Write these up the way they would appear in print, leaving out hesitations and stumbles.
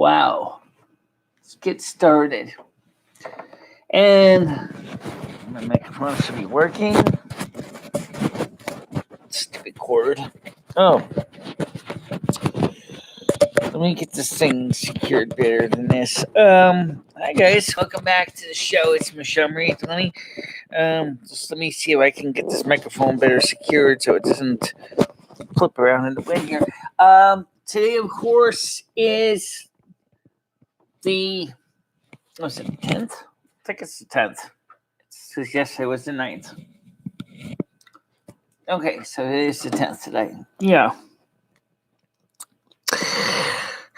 Wow. Let's get started. And my microphone should be working. Stupid cord. Oh. Let me get this thing secured better than this. Hi guys, welcome back to the show. It's MicheleMarieDalene. Just let me see if I can get this microphone better secured so it doesn't flip around in the wind here. Today, of course, is the 10th? I think it's the 10th. Because yesterday was the 9th. Okay, so it is the 10th today. Yeah.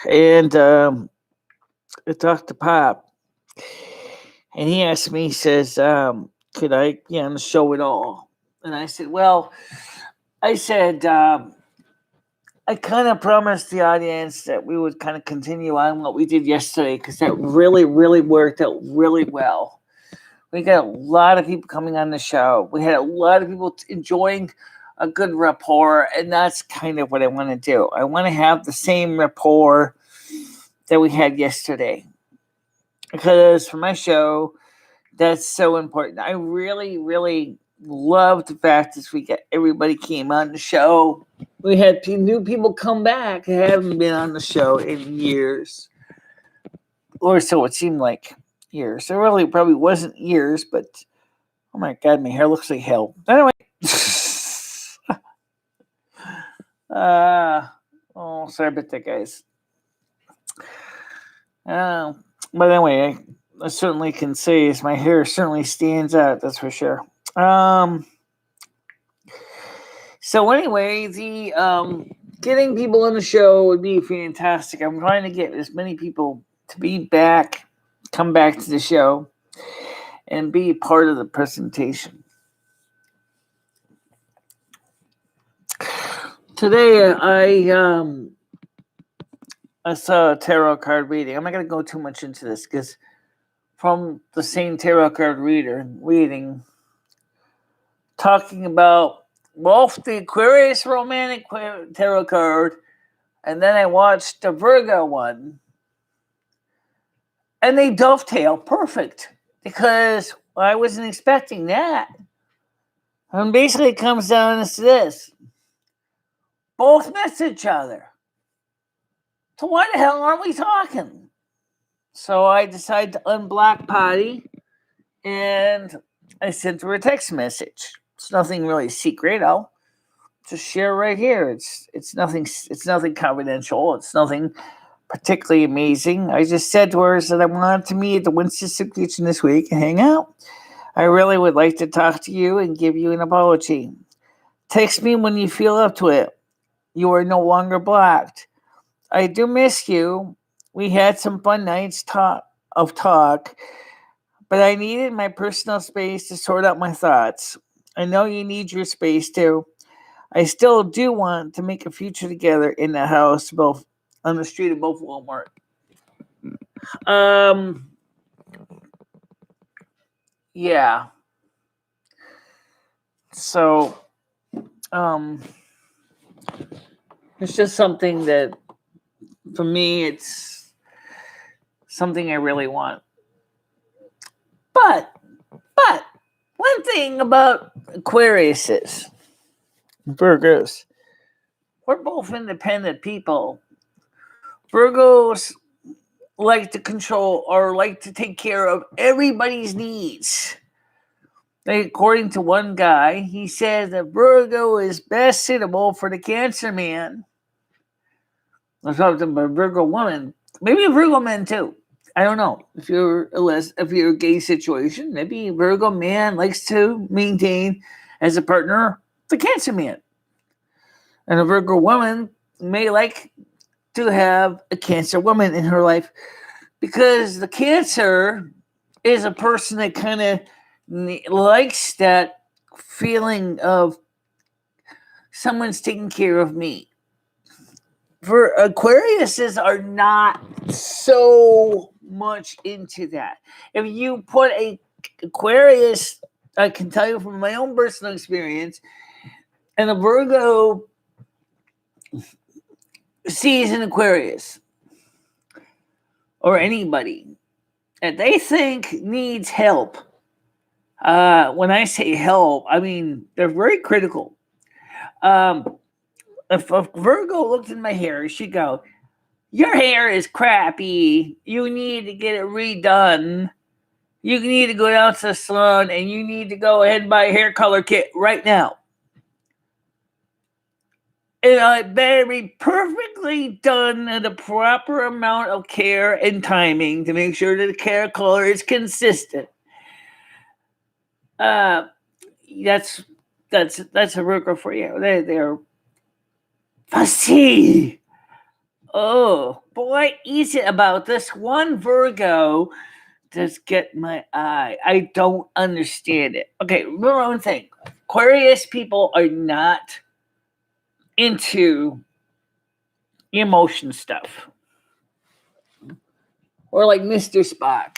And I talked to Pop, and he asked me, he says, could I be on the show at all? And I said, I kind of promised the audience that we would kind of continue on what we did yesterday because that really, really worked out really well. We got a lot of people coming on the show. We had a lot of people enjoying a good rapport, and that's kind of what I want to do. I want to have the same rapport that we had yesterday because for my show, that's so important. I really, really love the fact that everybody came on the show. We had new people come back who haven't been on the show in years, or so it seemed like years. It really probably wasn't years, but oh my God, my hair looks like hell. Anyway, sorry about that, guys. But anyway, I certainly can say is my hair certainly stands out. That's for sure. So anyway, the getting people on the show would be fantastic. I'm trying to get as many people to come back to the show, and be part of the presentation. Today, I saw a tarot card reading. I'm not going to go too much into this because from the same tarot card reading, talking about the Aquarius romantic tarot card, and then I watched the Virgo one, and they dovetail perfect because I wasn't expecting that. And basically it comes down to this. Both miss each other. So why the hell aren't we talking? So I decided to unblock Potty, and I sent her a text message. It's nothing really secret. I'll just share right here. It's nothing confidential. It's nothing particularly amazing. I just said to her that I wanted to meet at the Winston Soup Kitchen this week and hang out. I really would like to talk to you and give you an apology. Text me when you feel up to it. You are no longer blocked. I do miss you. We had some fun nights talk, but I needed my personal space to sort out my thoughts. I know you need your space too. I still do want to make a future together in the house, both on the street of both Walmart. Yeah. So, it's just something that, for me, it's something I really want. But one thing about Aquarius is, Virgos, we're both independent people. Virgos like to control or like to take care of everybody's needs. According to one guy, he said that Virgo is best suitable for the Cancer man. I'm talking about a Virgo woman, maybe a Virgo man too. I don't know if you're a gay situation. Maybe a Virgo man likes to maintain as a partner the Cancer man, and a Virgo woman may like to have a Cancer woman in her life because the Cancer is a person that kind of likes that feeling of someone's taking care of me. For Aquariuses are not so much into that. If you put a Aquarius, I can tell you from my own personal experience, and a Virgo sees an Aquarius, or anybody that they think needs help. When I say help, I mean they're very critical. If a Virgo looked in my hair, she'd go, "Your hair is crappy. You need to get it redone. You need to go down to the salon and you need to go ahead and buy a hair color kit right now. And it better be perfectly done at the proper amount of care and timing to make sure that the hair color is consistent." That's a Virgo for you. They're fussy. Oh, boy, is it about this one Virgo just get my eye. I don't understand it. Okay, remember one thing. Aquarius people are not into emotion stuff. Or like Mr. Spock.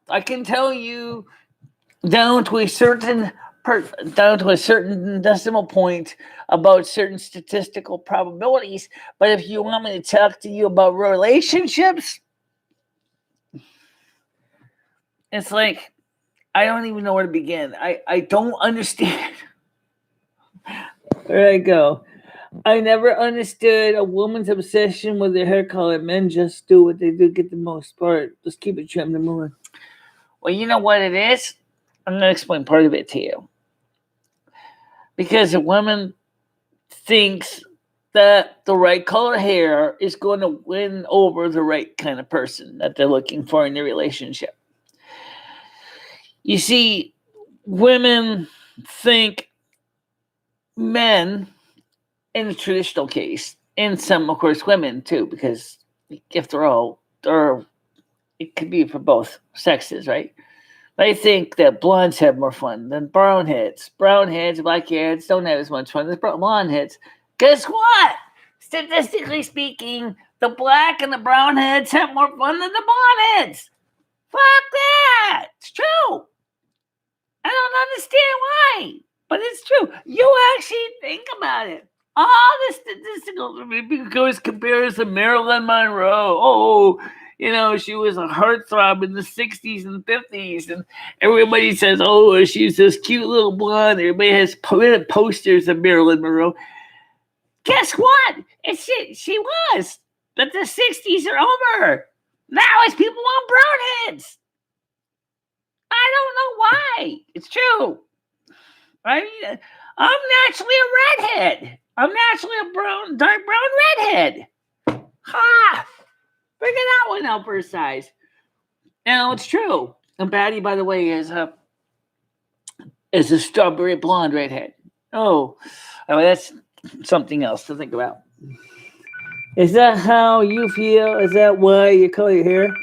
I can tell you down to a certain decimal point about certain statistical probabilities, but if you want me to talk to you about relationships, it's like I don't even know where to begin. I don't understand. There I go. I never understood a woman's obsession with their hair color. Men just do what they do, get the most part. Just keep it trimmed and moving. Well, you know what it is? I'm going to explain part of it to you. Because a woman thinks that the right color hair is going to win over the right kind of person that they're looking for in their relationship. You see, women think men, in the traditional case, and some, of course, women too, because if it could be for both sexes, right? They think that blondes have more fun than brown heads. Brown heads, black heads don't have as much fun as blonde heads. Guess what? Statistically speaking, the black and the brown heads have more fun than the blonde heads. Fuck that! It's true. I don't understand why, but it's true. You actually think about it. All the statistical because compares to Marilyn Monroe. Oh, she was a heartthrob in the 60s and 50s, and everybody says, oh, she's this cute little blonde. Everybody has posters of Marilyn Monroe. Guess what? She was, but the 60s are over. Now it's people want brown heads. I don't know why. It's true. I mean, I'm naturally a redhead. I'm naturally a dark brown redhead. Ha! Figure that one out for a size. Now, it's true. And Patty, by the way, is a strawberry blonde redhead. Oh, that's something else to think about. Is that how you feel? Is that why you color your hair?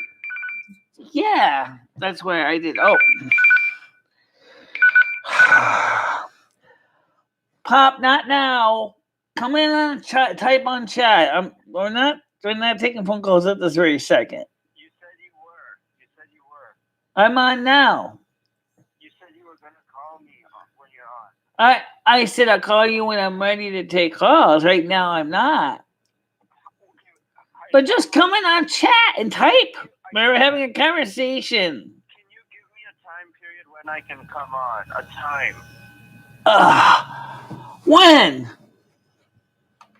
Yeah, that's why I did. Oh. Pop, not now. Come in and type on chat. We're not taking phone calls at this very second. You said you were. I'm on now. You said you were going to call me when you're on. I said I'll call you when I'm ready to take calls. Right now, I'm not. But just come in on chat and type. We're having a conversation. Can you give me a time period when I can come on? A time. When?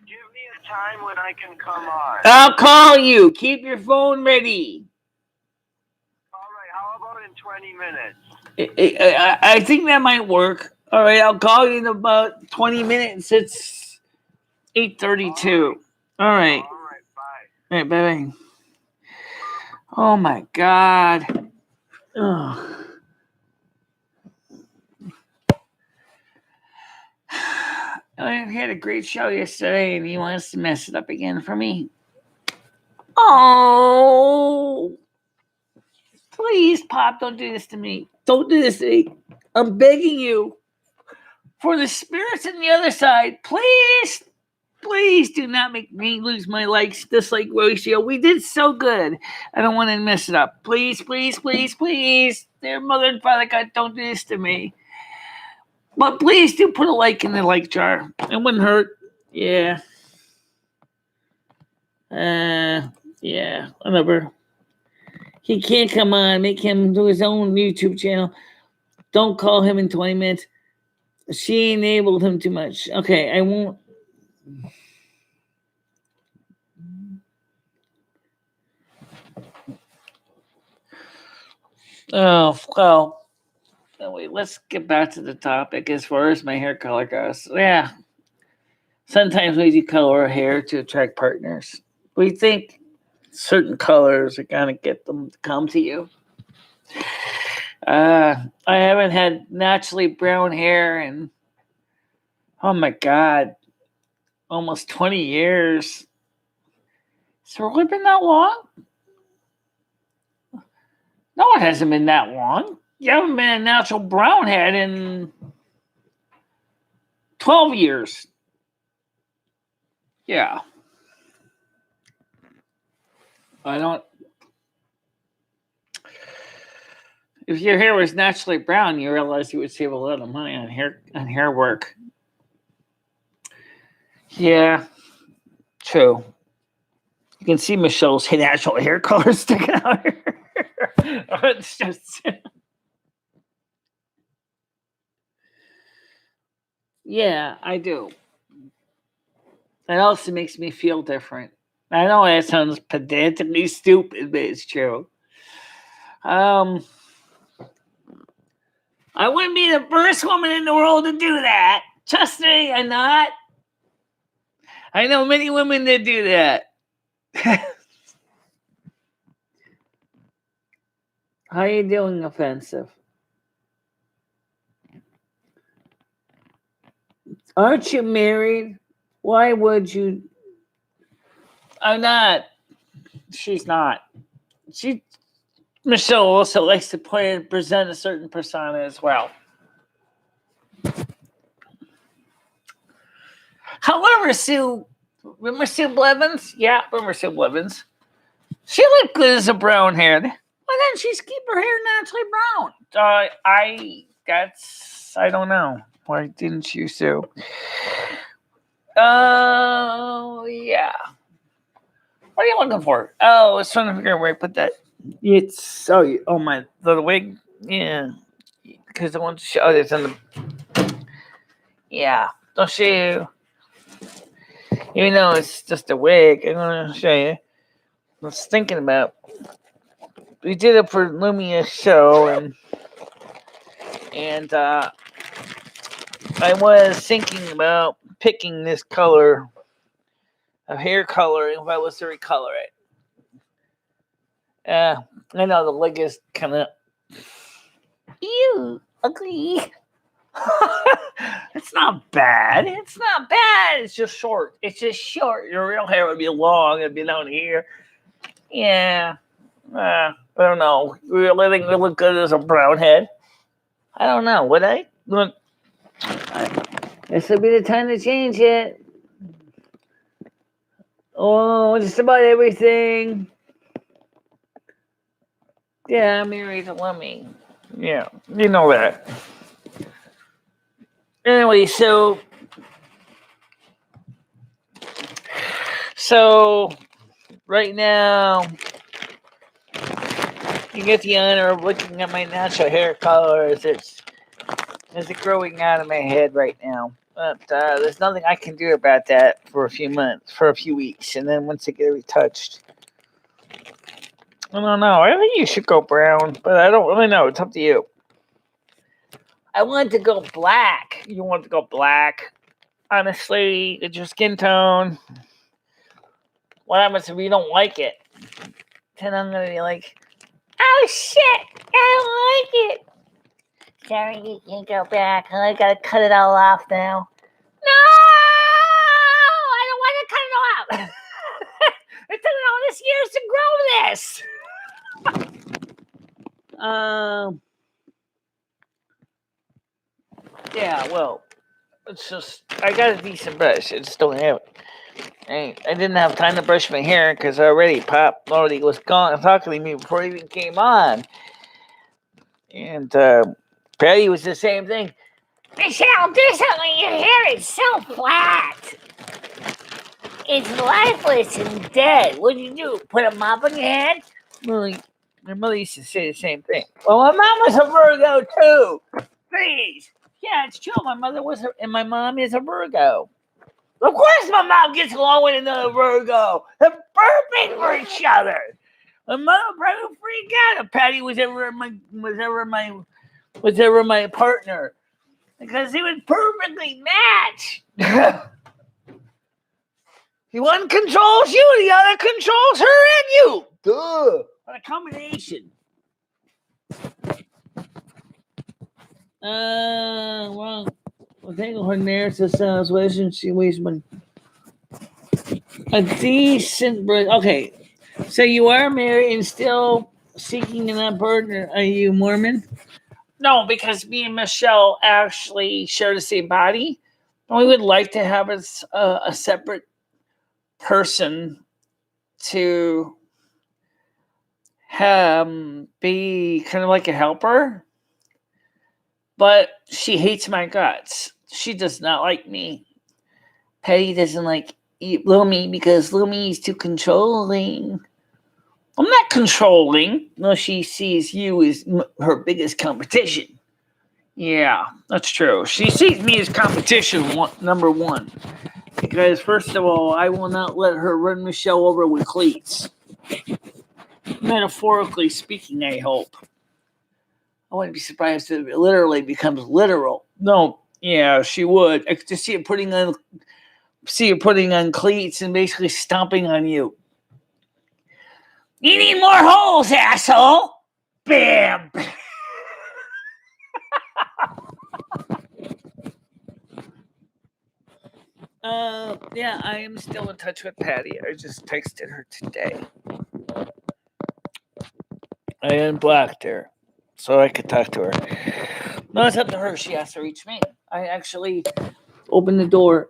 Give me a time when I can come on. I'll call you. Keep your phone ready. All right. How about in 20 minutes? I think that might work. All right. I'll call you in about 20 minutes. It's 8:32. All right. All right. Bye. All right. Bye-bye. Oh, my God. Ugh. I had a great show yesterday, and he wants to mess it up again for me. Oh, please, Pop, don't do this to me. Don't do this to me. I'm begging you. For the spirits on the other side, please do not make me lose my dislike ratio. We did so good. I don't want to mess it up. Please. Dear Mother and Father God, don't do this to me. But please do put a like in the like jar. It wouldn't hurt. Yeah. Yeah, whatever. He can't come on. Make him do his own YouTube channel. Don't call him in 20 minutes. She enabled him too much. Okay, I won't. Oh, well. Anyway, let's get back to the topic as far as my hair color goes. Yeah. Sometimes we do color our hair to attract partners. We think certain colors are going to get them to come to you. I haven't had naturally brown hair in, oh my God, almost 20 years. It's really been that long? No, it hasn't been that long. You haven't been a natural brown head in 12 years. Yeah. I don't. If your hair was naturally brown, you realize you would save a lot of money on hair work. Yeah, true. You can see Michelle's natural hair color sticking out here. It's just. Yeah, I do. That also makes me feel different. I know that sounds pedantically stupid, but it's true. I wouldn't be the first woman in the world to do that. Trust me, I'm not. I know many women that do that. How are you doing, offensive? Aren't you married? Why would you? I'm not. She's not. Michelle also likes to play and present a certain persona as well. However, Sue, remember Sue Blevins? Yeah, remember Sue Blevins. She looked good as a brown head. Why didn't she keep her hair naturally brown? I don't know. Why didn't you, Sue? Oh, yeah. What are you looking for? Oh, I was trying to figure out where I put that. It's, my little wig. Yeah. Because I want to show, it's in the, yeah. Don't show you. Even though it's just a wig, I'm going to show you. I was thinking about, we did it for Lumia's show, and I was thinking about picking this color of hair color if I was to recolor it. I know the leg is kind of, ew, ugly. It's not bad. It's not bad. It's just short. It's just short. Your real hair would be long. It'd be down here. Yeah. I don't know. You really think we look good as a brown head? I don't know. Would I? Look. This would be the time to change it. Oh, just about everything. Yeah, I'm married to Lemmy. Yeah, you know that. Anyway, so right now, you get the honor of looking at my natural hair color as it's growing out of my head right now. But there's nothing I can do about that for a few weeks, and then once I get it retouched. I don't know. I think you should go brown, but I don't really know. It's up to you. I want to go black. You want to go black? Honestly, it's your skin tone. What happens if you don't like it? Then I'm going to be like, oh shit, I don't like it. Sorry, you can't go back. I got to cut it all off now. No! I don't want to cut it all off. It took all this years to grow this. Yeah, well, it's just, I got a decent brush. I just don't have it. I didn't have time to brush my hair because Pop already was talking to me before he even came on. And Patty was the same thing. Michelle, do something. Your hair is so flat. It's lifeless and dead. What'd you do? Put a mop on your head? Well, my mother used to say the same thing. Well, my mom was a Virgo too. Please. Yeah, it's true. My mother was, and my mom is a Virgo. Of course, my mom gets along with another Virgo. They're perfect for each other. My mother would probably freak out if Patty was ever my partner, because he would perfectly match. One controls you, the other controls her and you. Duh. What a combination. Well, thank her narrative sounds wishing she wastes money. A decent break. Okay, so you are married and still seeking a partner. Are you Mormon? No, because me and Michelle actually share the same body. We would like to have a separate person to be kind of like a helper. But she hates my guts. She does not like me. Patty doesn't like Little Me because Little Me is too controlling. I'm not controlling. No, she sees you as her biggest competition. Yeah, that's true. She sees me as competition number one. Because, first of all, I will not let her run Michelle over with cleats. Metaphorically speaking, I hope. I wouldn't be surprised if it literally becomes literal. No, yeah, she would. I could just see her putting on cleats and basically stomping on you. You need more holes, asshole! Bam! Yeah, I am still in touch with Patty. I just texted her today. I unblocked her so I could talk to her. No, it's up to her. She has to reach me. I actually opened the door.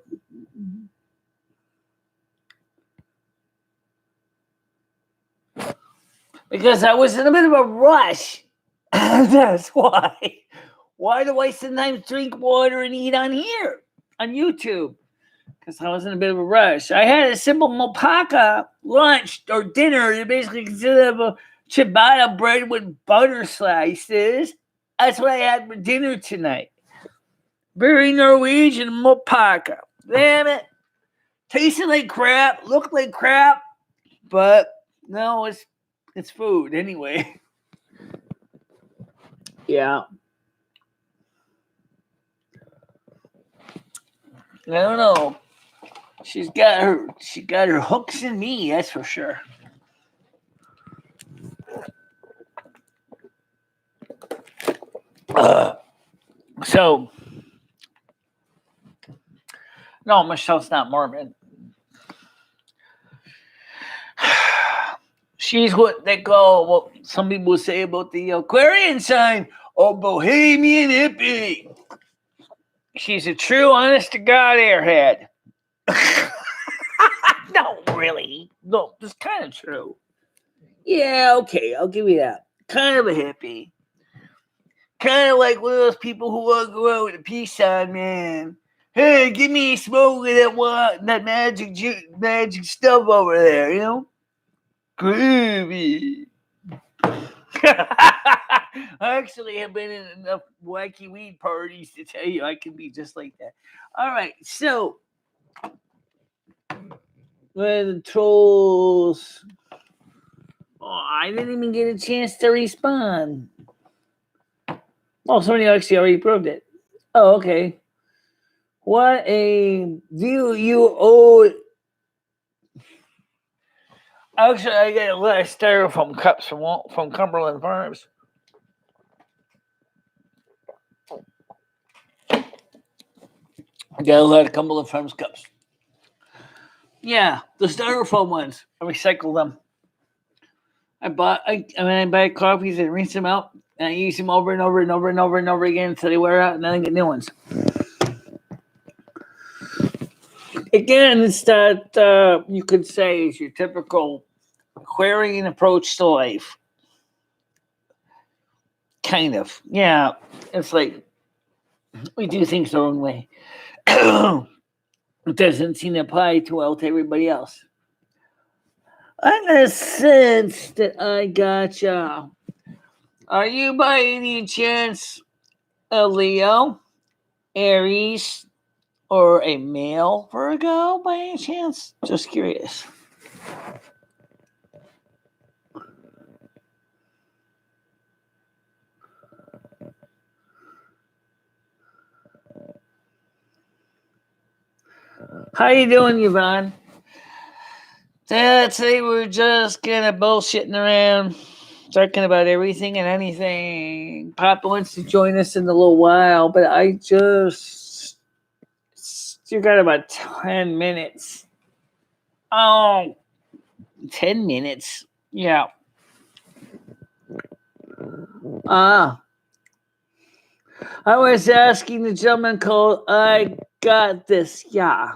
Because I was in a bit of a rush. That's why. Why do I sometimes drink water and eat on here, on YouTube? Because I was in a bit of a rush. I had a simple mopaka lunch or dinner that basically consisted of a ciabatta bread with butter slices. That's what I had for dinner tonight. Very Norwegian mopaka. Damn it. Tasted like crap, looked like crap, but no, it's food anyway. Yeah. I don't know. She got her hooks in me, that's for sure. So no, Michelle's not Mormon. She's what they call, what some people say about the Aquarian sign, or Bohemian hippie. She's a true, honest to God airhead. No, really. No, it's kind of true. Yeah, okay, I'll give you that. Kind of a hippie. Kind of like one of those people who want to go out with a peace sign, man. Hey, give me a smoke of that magic stuff over there, you know? Groovy. I actually have been in enough wacky weed parties to tell you I can be just like that. All right, so when the trolls... Oh, I didn't even get a chance to respond. Oh, somebody actually already proved it. Oh, okay. What a do you owe? Actually, I got a lot of styrofoam cups from Cumberland Farms. I got a lot of Cumberland Farms cups. Yeah, the styrofoam ones. I recycle them. I buy coffees and rinse them out, and I use them over and over and over and over and over again until they wear out, and then I get new ones. Again, it's that you could say is your typical Aquarian approach to life. Kind of. Yeah. It's like we do things our own way. It doesn't seem to apply too well to everybody else. I got a sense that I gotcha. Are you by any chance a Leo, Aries, or a male Virgo by any chance? Just curious. How you doing, Yvonne? Today we're just kind of bullshitting around, talking about everything and anything. Papa wants to join us in a little while, but I just still got about 10 minutes. Oh, 10 minutes. Yeah. I was asking the gentleman called I Got This. Yeah.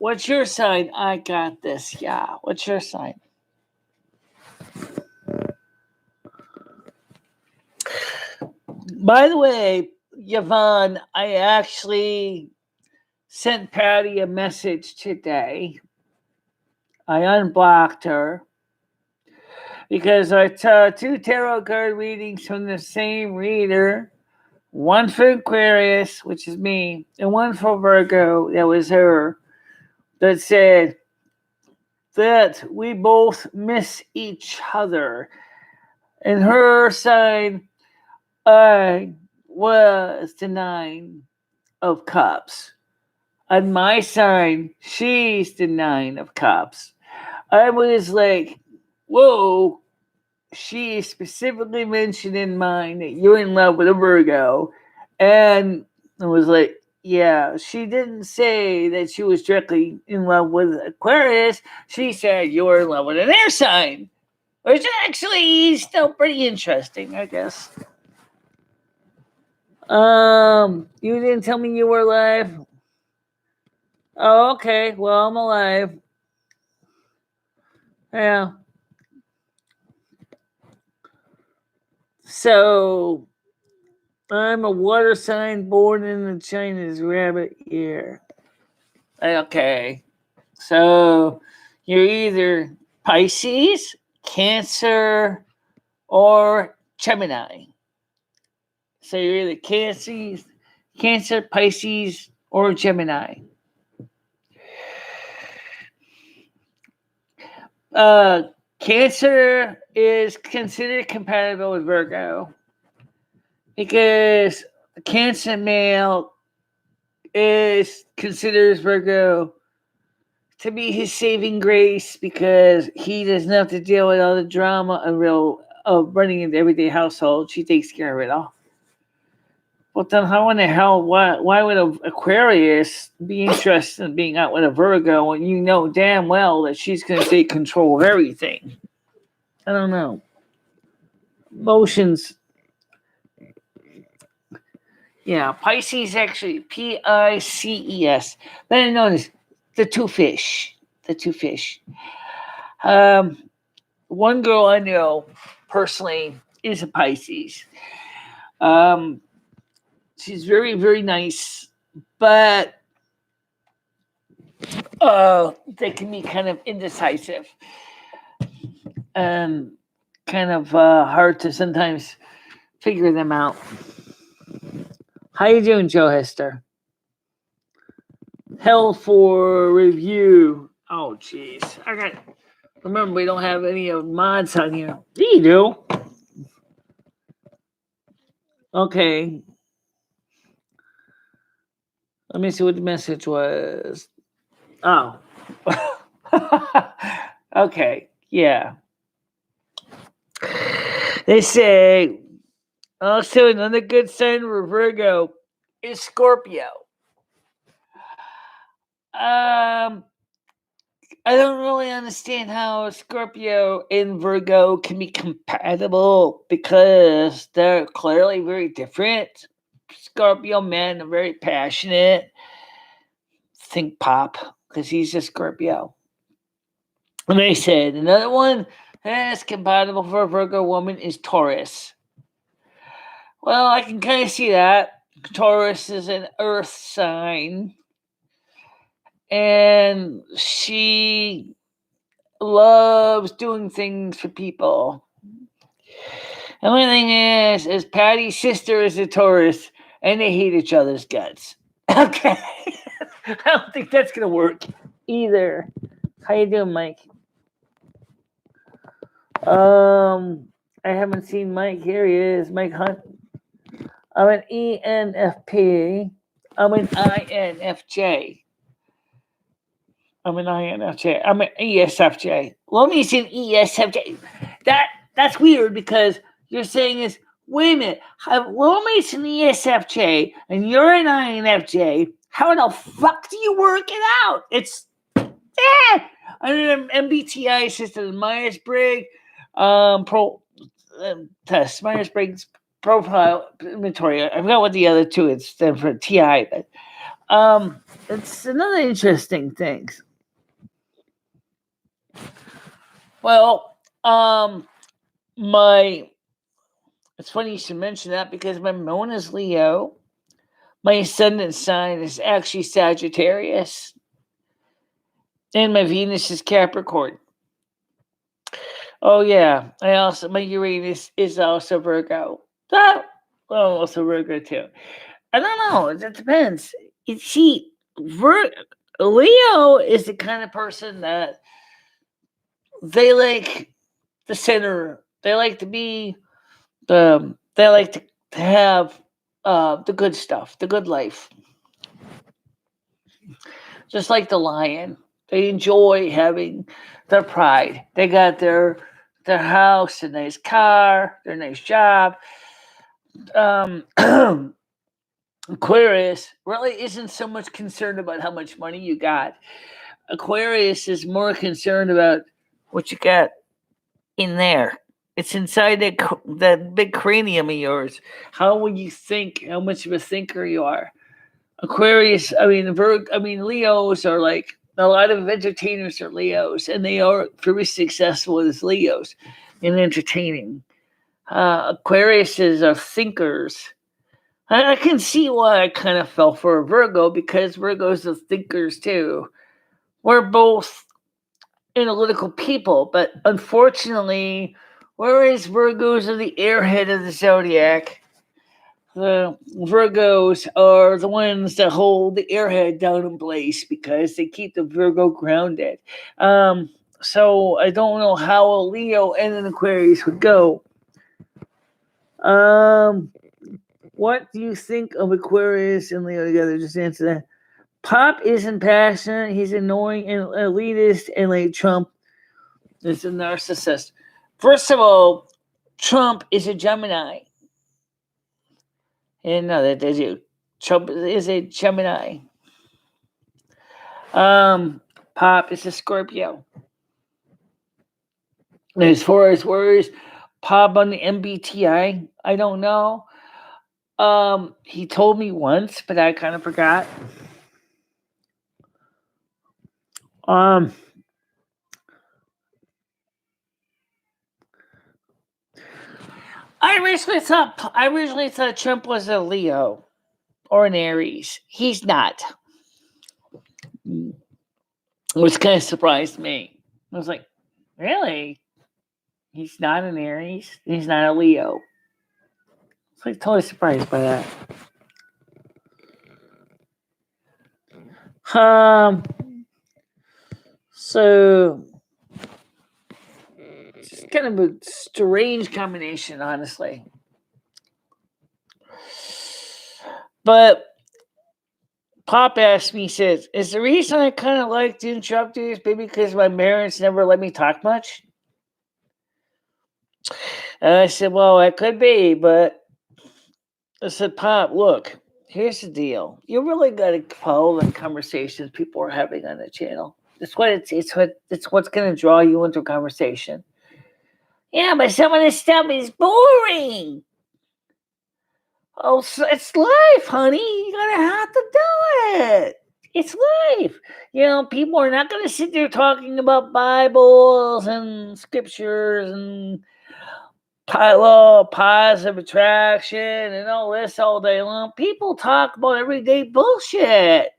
What's your sign? I got this. Yeah. What's your sign? By the way, Yvonne, I actually sent Patty a message today. I unblocked her because I saw 2 tarot card readings from the same reader. One for Aquarius, which is me, and one for Virgo, that was her, that said that we both miss each other. And her sign, I was the 9 of Cups. On my sign, she's the 9 of Cups. I was like, whoa, she specifically mentioned in mine that you're in love with a Virgo. And I was like, yeah, she didn't say that she was directly in love with Aquarius. She said you were in love with an air sign, which actually is still pretty interesting, I guess. You didn't tell me you were alive. Oh, okay. Well, I'm alive. Yeah. So I'm a water sign born in the Chinese rabbit year. Okay. So you're either Pisces, Cancer, or Gemini. So you're either Cancer, Pisces, or Gemini. Cancer is considered compatible with Virgo because Cancer male considers Virgo to be his saving grace because he doesn't have to deal with all the drama of running an everyday household. She takes care of it all. But then how in the hell, why would an Aquarius be interested in being out with a Virgo when you know damn well that she's going to take control of everything? I don't know. Emotions. Yeah, Pisces actually, Pices. Better known as the 2 fish. The 2 fish. One girl I know personally is a Pisces. She's very, very nice, but they can be kind of indecisive and kind of hard to sometimes figure them out. How you doing, Joe Hester? Held for review. Oh, jeez. Remember, we don't have any of mods on here. Yeah, you do. Okay. Let me see what the message was. Oh. Okay. Yeah. They say, also another good sign for Virgo is Scorpio. I don't really understand how Scorpio and Virgo can be compatible because they're clearly very different. Scorpio men are very passionate. Think pop, because he's a Scorpio. And they said another one that's compatible for a Virgo woman is Taurus. Well, I can kind of see that. Taurus is an earth sign, and she loves doing things for people. The only thing is Patty's sister is a Taurus, and they hate each other's guts. Okay, I don't think that's gonna work either. How you doing, Mike? I haven't seen Mike. Here he is, Mike Hunt. I'm an ENFP. I'm an INFJ. I'm an INFJ. I'm an ESFJ. Lomi's an ESFJ. That's weird because you're saying is, wait a minute, Lomi's an ESFJ and you're an INFJ. How the fuck do you work it out? It's I'm an MBTI system, Myers-Briggs test, Myers-Briggs profile inventory. I forgot what the other two is stand for TI, but it's another interesting thing. Well, it's funny you should mention that because my moon is Leo. My ascendant sign is actually Sagittarius. And my Venus is Capricorn. Oh yeah, my Uranus is also Virgo. Well, also Virgo too. I don't know. It depends. Leo is the kind of person that they like the center. They like to be they like to have the good stuff, the good life. Just like the lion. They enjoy having their pride. They got their house, a nice car, their nice job. Aquarius really isn't so much concerned about how much money you got. Aquarius is more concerned about what you got in there. It's inside that big cranium of yours. How will you think? How much of a thinker you are? Aquarius, Leos are like a lot of entertainers are Leos, and they are very successful as Leos in entertaining. Aquariuses are thinkers. I can see why I kind of fell for a Virgo because Virgos are thinkers too. We're both analytical people, but unfortunately, whereas Virgos are the airhead of the zodiac, the Virgos are the ones that hold the airhead down in place because they keep the Virgo grounded. So I don't know how a Leo and an Aquarius would go. What do you think of Aquarius and Leo together? Just answer that. Pop isn't passionate. He's annoying and elitist, and like Trump is a narcissist. First of all, Trump is a Gemini. And no, that did you. Trump is a Gemini. Pop is a Scorpio. And as far as words, Pop on the MBTI, I don't know. He told me once, but I kind of forgot. I originally thought Trump was a Leo or an Aries. He's not. Which kind of surprised me. I was like, really? He's not an Aries? He's not a Leo. I was like totally surprised by that. So it's kind of a strange combination, honestly. But Pop asked me, he says, is the reason I kind of like to interrupt you is maybe because my parents never let me talk much? And I said, well, that could be, but I said, Pop, look, here's the deal. You really got to follow the conversations people are having on the channel. It's what's going to draw you into a conversation. Yeah, but some of this stuff is boring. Oh, so it's life, honey. You gotta have to do it. It's life. People are not gonna sit there talking about Bibles and scriptures and law of positive attraction and all this all day long. People talk about everyday bullshit.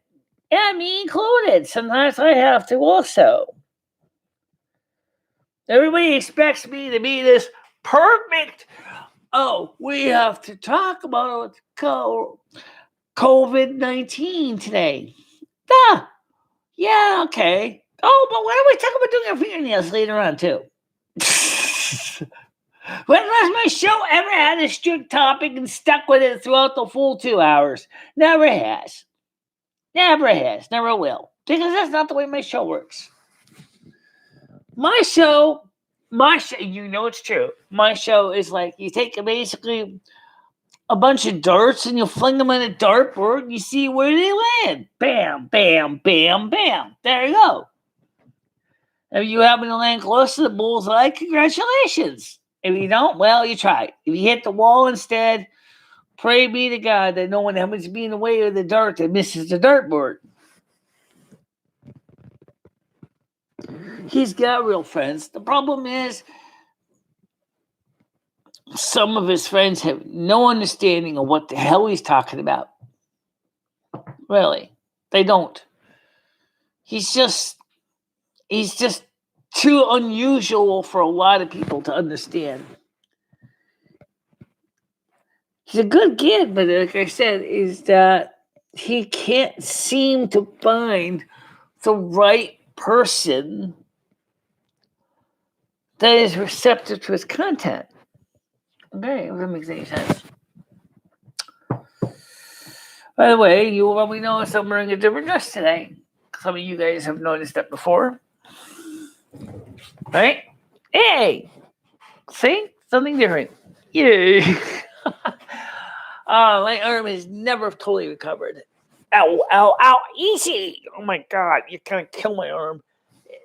Yeah, me included. Sometimes I have to also. Everybody expects me to be this perfect. Oh, we have to talk about COVID-19 today. Yeah, okay. Oh, but why don't we talk about doing our fingernails later on, too? When has my show ever had a strict topic and stuck with it throughout the full 2 hours? Never has. Never has. Never will. Because that's not the way my show works. My show, you know it's true. My show is like you take basically a bunch of darts and you fling them on a dartboard and you see where they land. Bam, bam, bam, bam. There you go. If you happen to land close to the bullseye, congratulations. If you don't, well, you tried. If you hit the wall instead, pray be to God that no one happens to be in the way of the dart that misses the dartboard. He's got real friends. The problem is some of his friends have no understanding of what the hell he's talking about. Really. They don't. He's just too unusual for a lot of people to understand. He's a good kid, but like I said, is that he can't seem to find the right person that is receptive to his content. Okay, if that makes any sense. By the way, you will probably notice I'm wearing a different dress today. Some of you guys have noticed that before. Right? Hey! See? Something different. Yay! My arm is never totally recovered. Ow, ow, ow, easy! Oh my God, you kind of kill my arm.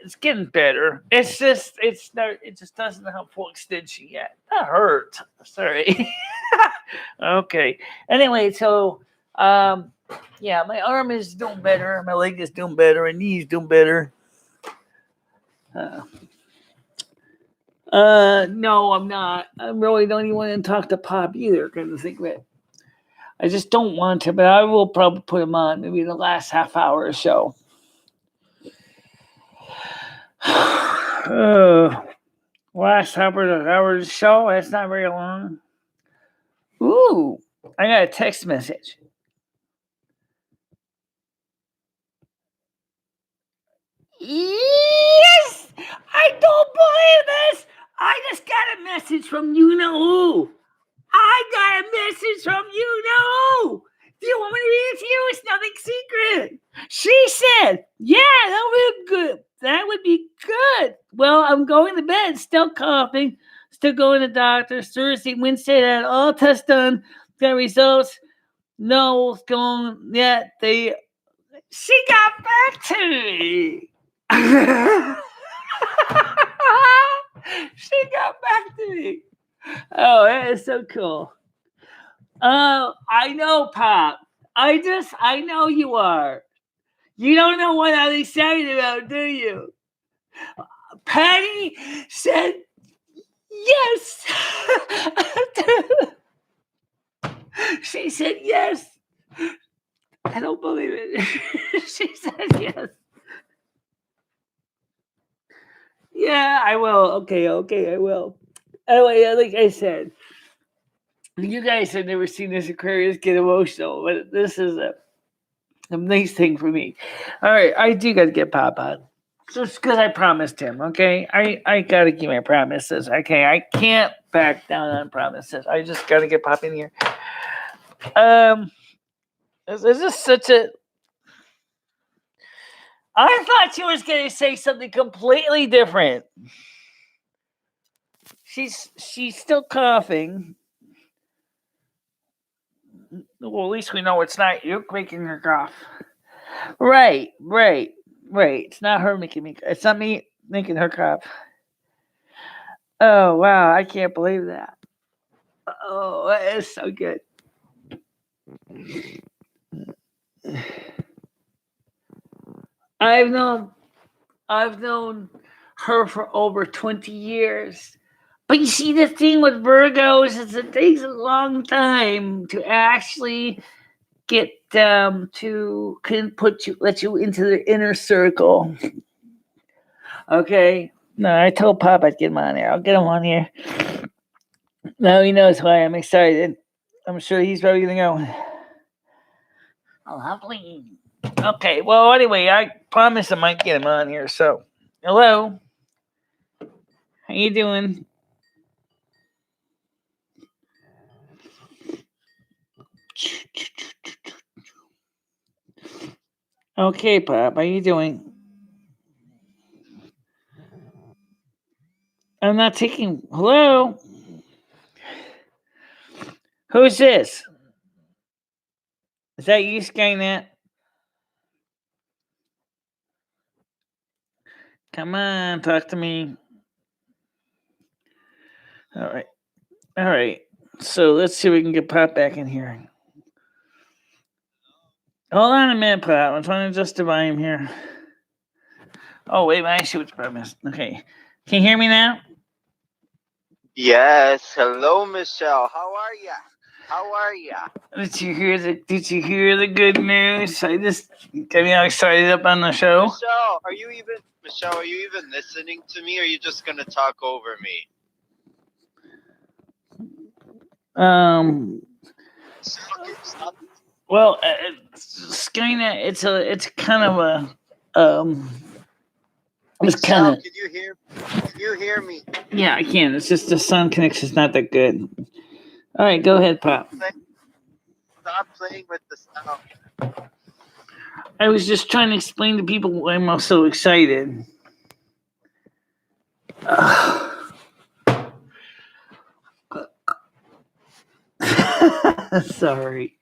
It's getting better. It just doesn't have full extension yet. That hurt. Sorry. Okay. Anyway, so yeah, my arm is doing better. My leg is doing better. My knee is doing better. No, I'm not. I really don't even want to talk to Pop either, kind of think of it. I just don't want to, but I will probably put him on maybe the last half hour or so. Last hour of the show, that's not very long. Ooh, I got a text message. Yes! I don't believe this! I just got a message from you know who. I got a message from you know who. Do you want me to read it to you? It's nothing secret. She said, yeah, that would be good. That would be good. Well, I'm going to bed, still coughing, still going to the doctor. Thursday, Wednesday, I had all tests done, got results. No, what's going yet? She got back to me. She got back to me. Oh, that is so cool. Oh, I know, Pop. I know you are. You don't know what I'm excited about, do you? Patty said yes. She said yes. I don't believe it. She said yes. Yeah, I will. Okay, I will. Anyway, like I said, you guys have never seen this Aquarius get emotional, but this is a nice thing for me. All right, I do got to get Pop on. Just because I promised him, okay? I got to keep my promises, okay? I can't back down on promises. I just got to get Pop in here. This is such a... I thought she was going to say something completely different. She's still coughing. Well, at least we know it's not you making her cough. Right. It's not her making me. It's not me making her cough. Oh wow! I can't believe that. Oh, that is so good. I've known her for over 20 years. But you see, the thing with Virgos is it takes a long time to actually get them to let you into the inner circle. Okay. No, I told Pop I'd get him on here. I'll get him on here. Now he knows why I'm excited. I'm sure he's probably gonna go. Oh, lovely. Okay. Well, anyway, I promise I might get him on here. So, hello. How you doing? Okay, Pop. How you doing? I'm not taking. Hello. Who's this? Is that you, Skynet? Come on, talk to me. All right. All right. So let's see if we can get Pop back in here. Hold on a minute, Pop. I'm trying to adjust the volume here. Oh, wait. I see what the problem is. Okay. Can you hear me now? Yes. Hello, Michelle. How are ya? How are ya? Did you hear the good news? I just got me all excited up on the show. Michelle, are you even listening to me, or are you just gonna talk over me? Stop. Well, Skynet, it's kind of a it's kind of. Can you hear me? Yeah, I can. It's just the sound connection's not that good. All right, go ahead, Pop. Stop playing with the sound. I was just trying to explain to people why I'm so excited. Sorry.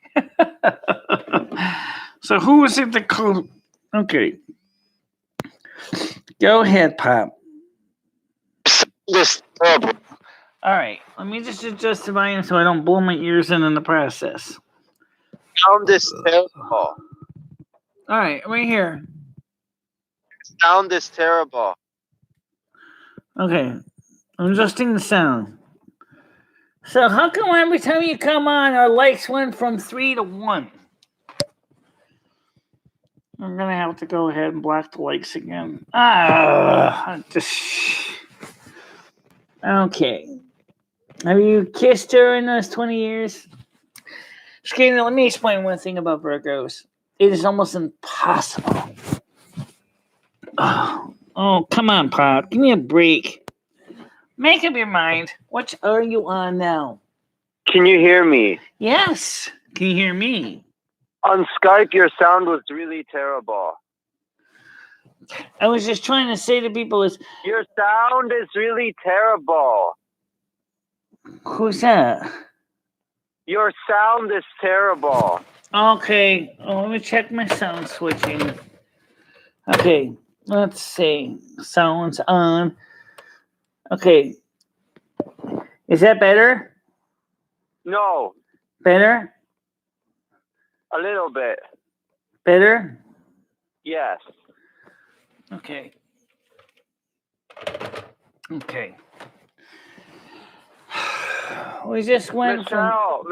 So who was it that called? Okay. Go ahead, Pop. This trouble. All right. Let me just adjust the volume so I don't blow my ears in the process. Sound is terrible. All right, right here. Sound is terrible. Okay. I'm adjusting the sound. So how come every time you come on, our likes went from 3 to 1? I'm gonna have to go ahead and block the likes again. Okay. Have you kissed her in those 20 years? Okay, now let me explain one thing about Virgos. It is almost impossible. Oh, come on, Pop. Give me a break. Make up your mind. What are you on now? Can you hear me? Yes. Can you hear me? On Skype, your sound was really terrible. I was just trying to say to people is your sound is really terrible. Who's that? Your sound is terrible. Okay. Let me check my sound switching. Okay. Let's see. Sound's on. Okay. Is that better? No. Better? A little bit. Better? Yes. Okay. Okay. We just went Michelle,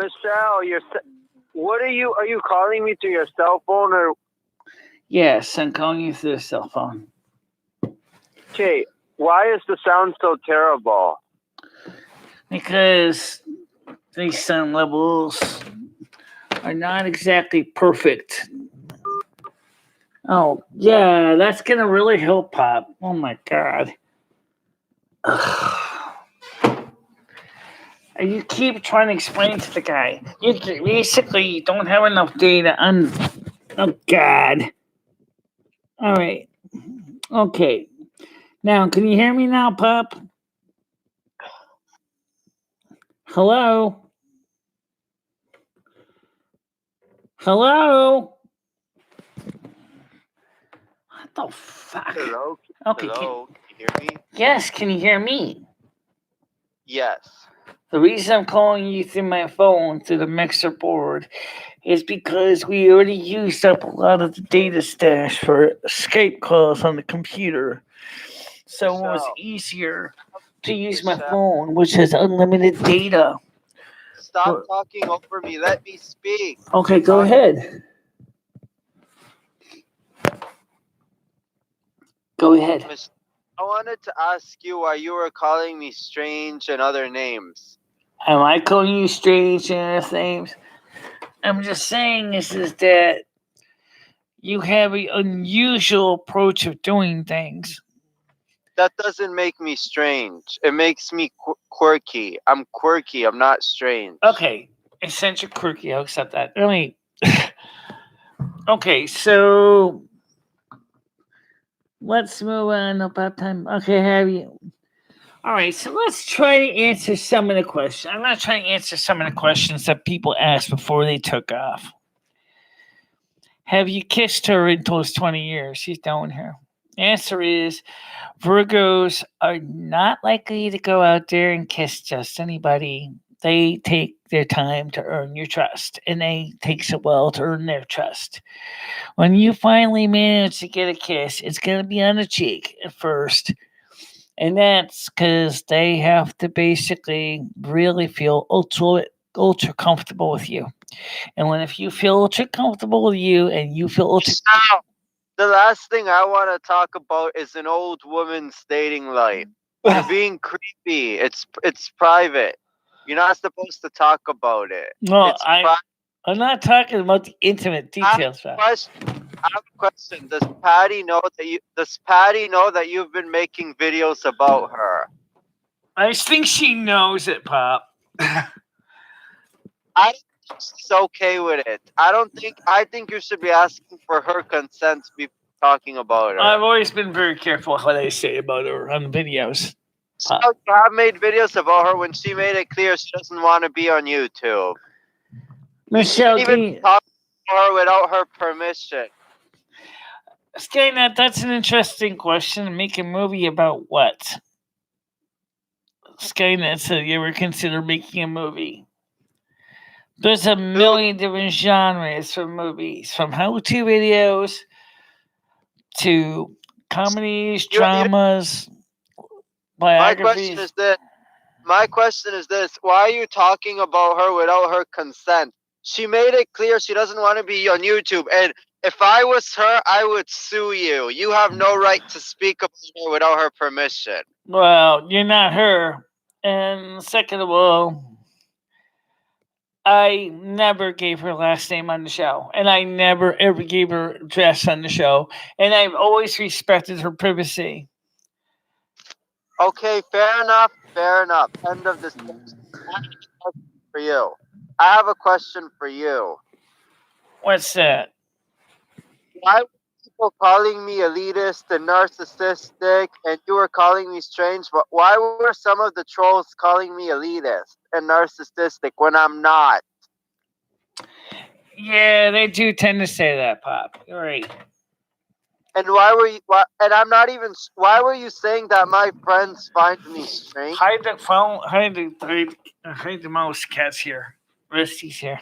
what are you calling me to your cell phone or? Yes, I'm calling you through the cell phone. Okay, why is the sound so terrible? Because these sound levels are not exactly perfect. Oh, yeah, that's going to really help, Pop. Oh, my God. You keep trying to explain to the guy. You basically don't have enough data on... Oh, God. All right. Okay. Now, can you hear me now, Pop? Hello? Hello? What the fuck? Hello? Okay. Hello? Can you hear me? Yes, can you hear me? Yes. The reason I'm calling you through my phone, through the mixer board, is because we already used up a lot of the data stash for Skype calls on the computer. So it was easier to use my Michelle, phone, which has unlimited data. stop talking over me. Let me speak. Okay, go ahead. Go ahead. I wanted to ask you why you were calling me strange and other names. Am I calling you strange and other names? I'm just saying this is that you have an unusual approach of doing things. That doesn't make me strange. It makes me quirky. I'm quirky. I'm not strange. Okay, since you're quirky, I'll accept that. I mean, okay, so let's move on about time. Okay, have you? All right, so let's try to answer some of the questions. I'm not trying to answer some of the questions that people asked before they took off. Have you kissed her in those 20 years? She's down here. The answer is Virgos are not likely to go out there and kiss just anybody. They take their time to earn your trust, and they takes a while to earn their trust. When you finally manage to get a kiss, it's going to be on the cheek at first. And that's because they have to basically really feel ultra comfortable with you. And if you feel ultra comfortable with you and you feel ultra. Now, the last thing I want to talk about is an old woman's dating life. You're being creepy. It's private. You're not supposed to talk about it. No, It's I'm not talking about the intimate details. I have a question. Does Patty know that you've been making videos about her? I think she knows it, Pop. I don't think she's okay with it. I think you should be asking for her consent before talking about her. I've always been very careful what I say about her on videos. So you have made videos about her when she made it clear she doesn't want to be on YouTube. Michelle, you didn't even talk to her without her permission. Skynet, that's an interesting question. Make a movie about what? Skynet said you ever consider making a movie? There's a million different genres for movies, from how-to videos to comedies, dramas, biographies. My question is this. Why are you talking about her without her consent? She made it clear she doesn't want to be on YouTube. And if I was her, I would sue you. You have no right to speak about her without her permission. Well, you're not her. And second of all, I never gave her last name on the show. And I never ever gave her address on the show. And I've always respected her privacy. Okay, fair enough. Fair enough. End of discussion. For you. I have a question for you. What's that? Why were people calling me elitist and narcissistic, and you were calling me strange? But why were some of the trolls calling me elitist and narcissistic when I'm not? Yeah, they do tend to say that, Pop. You're right. And why were you? And I'm not even. Why were you saying that my friends find me strange? Hide the phone. Hide the mouse. Cat's here. Rusty's here.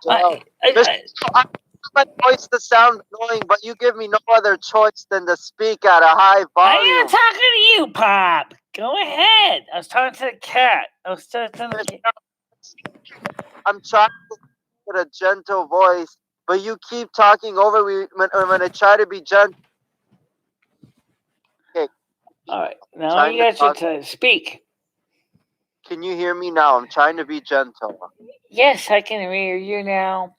I want my voice to sound annoying, but you give me no other choice than to speak at a high volume. I'm not talking to you, Pop. Go ahead. I was talking to the cat. I'm trying to get a gentle voice, but you keep talking over me when I try to be gentle. Okay. All right. Now you got your time. Speak. Can you hear me now? I'm trying to be gentle. Yes, I can hear you now.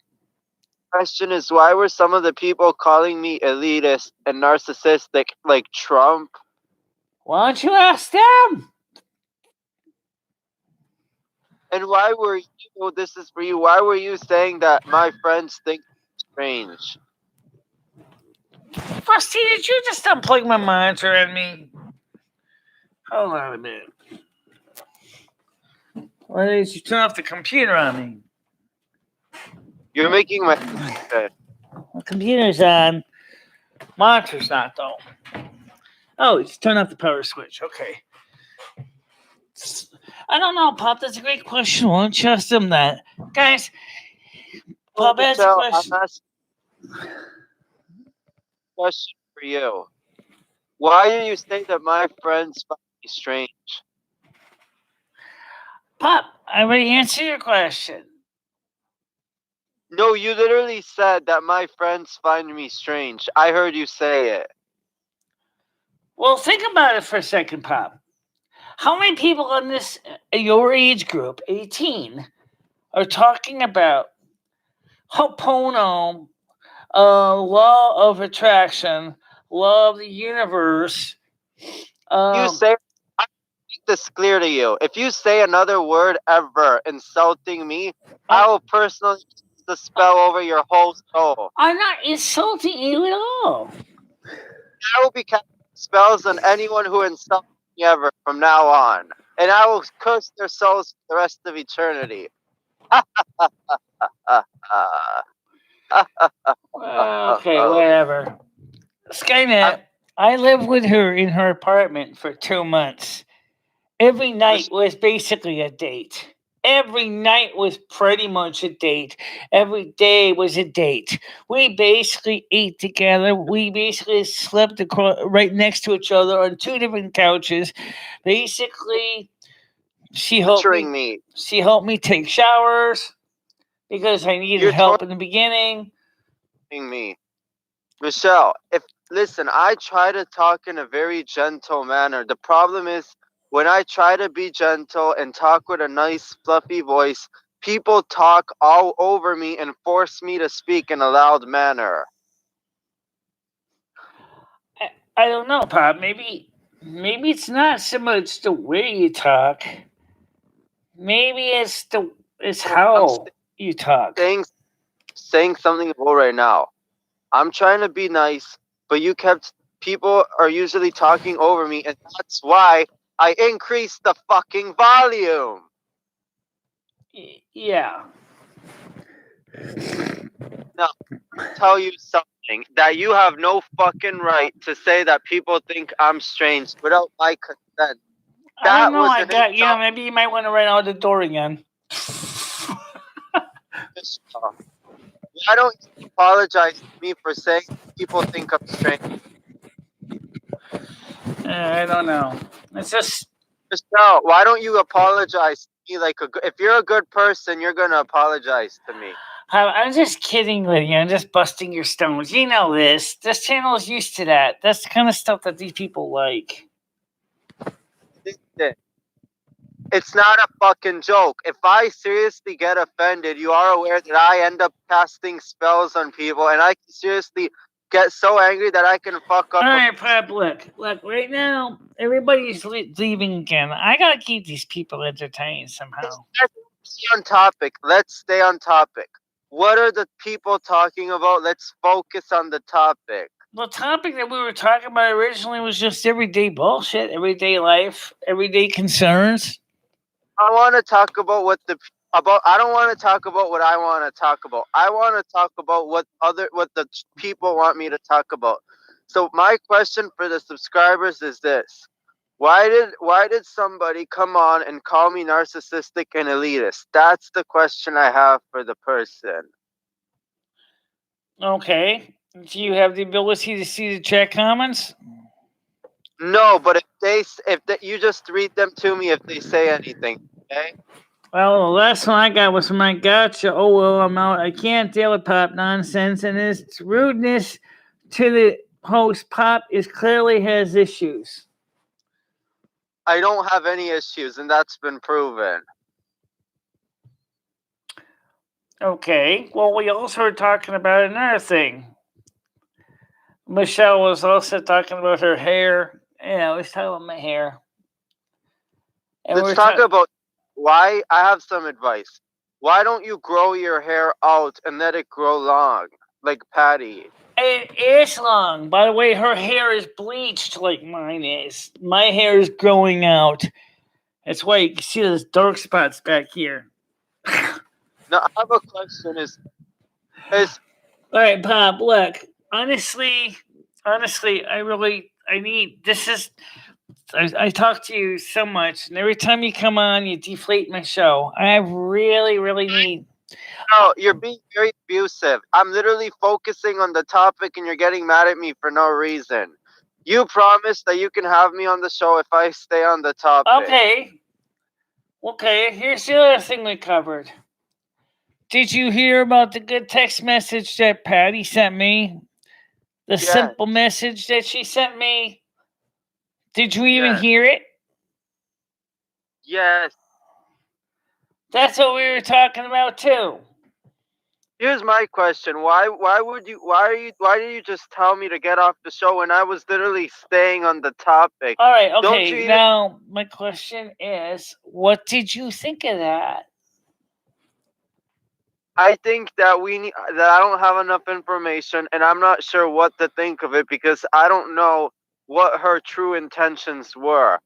Question is, why were some of the people calling me elitist and narcissistic like Trump? Why don't you ask them? And why were you, this is for you, why were you saying that my friends think I'm strange? Frosty, did you just unplug my monitor on me? Hold on a minute. Why did you turn off the computer on me? You're making my... The computer's on. Monitor's not, though. Oh, it's turn off the power switch. Okay. I don't know, Pop. That's a great question. Why don't you ask them that? Guys, Pop has a question. Question for you. Why do you say that my friends find strange. Pop, I already answered your question. No, you literally said that my friends find me strange. I heard you say it. Well, think about it for a second, Pop. How many people in this your age group, 18, are talking about Ho'opono, law of attraction, law of the universe? You say, I make this clear to you. If you say another word ever insulting me, I will personally cast the spell over your whole soul. I'm not insulting you at all. I will be casting spells on anyone who insults me ever from now on, and I will curse their souls for the rest of eternity. Okay, whatever. Skynet, I lived with her in her apartment for 2 months. Every night was basically a date. Every night was pretty much a date. Every day was a date. We basically ate together. We basically slept right next to each other on 2 different couches. Basically, she helped me. She helped me take showers because I needed help in the beginning. Me, Michelle. Listen, I try to talk in a very gentle manner. The problem is when I try to be gentle and talk with a nice, fluffy voice, people talk all over me and force me to speak in a loud manner. I don't know, Pop. Maybe it's not so much the way you talk. Maybe it's how you talk. Saying something about right now. I'm trying to be nice, but people are usually talking over me, and that's why I increased the fucking volume. Yeah. Now, tell you something that you have no fucking right to say that people think I'm strange without my consent. I don't know. I got maybe you might want to run out the door again. Why don't you apologize to me for saying people think I'm strange? I don't know. It's just no. Why don't you apologize to me if you're a good person, you're gonna apologize to me. I'm just kidding with you. I'm just busting your stones. You know this. This channel is used to that. That's the kind of stuff that these people like. It's not a fucking joke. If I seriously get offended, you are aware that I end up casting spells on people, and I can seriously get so angry that I can fuck up. All right, Pop, look. Right now, everybody's leaving again. I gotta keep these people entertained somehow. Let's stay on topic. What are the people talking about? Let's focus on the topic. The topic that we were talking about originally was just everyday bullshit, everyday life, everyday concerns. I want to talk about I don't want to talk about what I want to talk about. I want to talk about what the people want me to talk about. So my question for the subscribers is this: Why did somebody come on and call me narcissistic and elitist? That's the question I have for the person. Okay. Do you have the ability to see the chat comments? No, but you just read them to me if they say anything, okay? Well, the last one I got was from my gotcha. Oh, well, I'm out. I can't deal with Pop nonsense, and his rudeness to the host, Pop, clearly has issues. I don't have any issues, and that's been proven. Okay. Well, we also were talking about another thing. Michelle was also talking about her hair. Yeah, I was talking about my hair. And let's talk about why. I have some advice. Why don't you grow your hair out and let it grow long, like Patty? It is long. By the way, her hair is bleached like mine is. My hair is growing out. That's why you can see those dark spots back here. Now, I have a question. All right, Pop. Look, honestly, I talk to you so much, and every time you come on, you deflate my show. I really need. No, you're being very abusive. I'm literally focusing on the topic, and you're getting mad at me for no reason. You promised that you can have me on the show if I stay on the topic. Okay, here's the other thing we covered. Did you hear about the good text message that Patty sent me? The simple message that she sent me? Did you even hear it? Yes. That's what we were talking about too. Here's my question. Why did you just tell me to get off the show when I was literally staying on the topic? All right, okay. Now my question is, what did you think of that? I think that I don't have enough information, and I'm not sure what to think of it because I don't know what her true intentions were.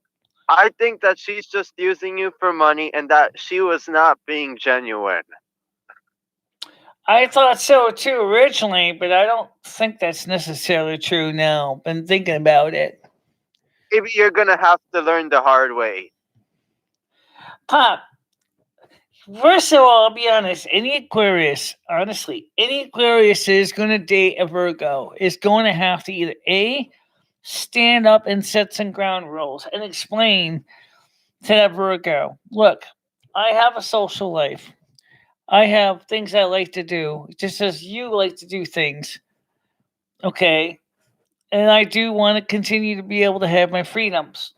I think that she's just using you for money and that she was not being genuine. I thought so too originally, but I don't think that's necessarily true now. Been thinking about it. Maybe you're gonna have to learn the hard way. Pop, first of all, I'll be honest, any Aquarius is going to date a Virgo is going to have to either A, stand up and set some ground rules and explain to that Virgo, look, I have a social life. I have things I like to do, just as you like to do things. Okay. And I do want to continue to be able to have my freedoms,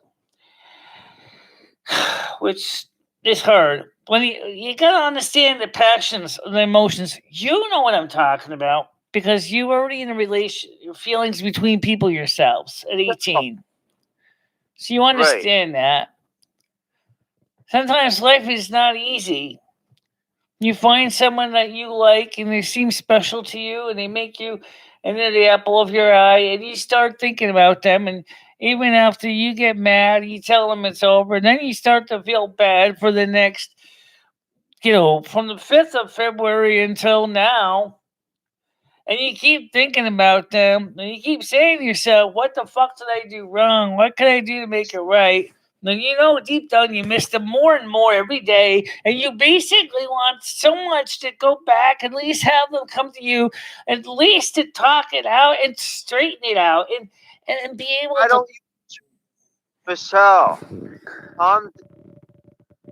which is hard. When you gotta understand the passions, the emotions. You know what I'm talking about because you already in a relation, your feelings between people yourselves at 18. So you understand that. Sometimes life is not easy. You find someone that you like and they seem special to you and they make you, and they're the apple of your eye, and you start thinking about them. And even after you get mad, you tell them it's over, and then you start to feel bad for the next, from the 5th of February until now. And you keep thinking about them, and you keep saying to yourself, what the fuck did I do wrong? What can I do to make it right? And deep down you miss them more and more every day, and you basically want so much to go back, at least have them come to you, at least to talk it out and straighten it out, and be able to. Michelle,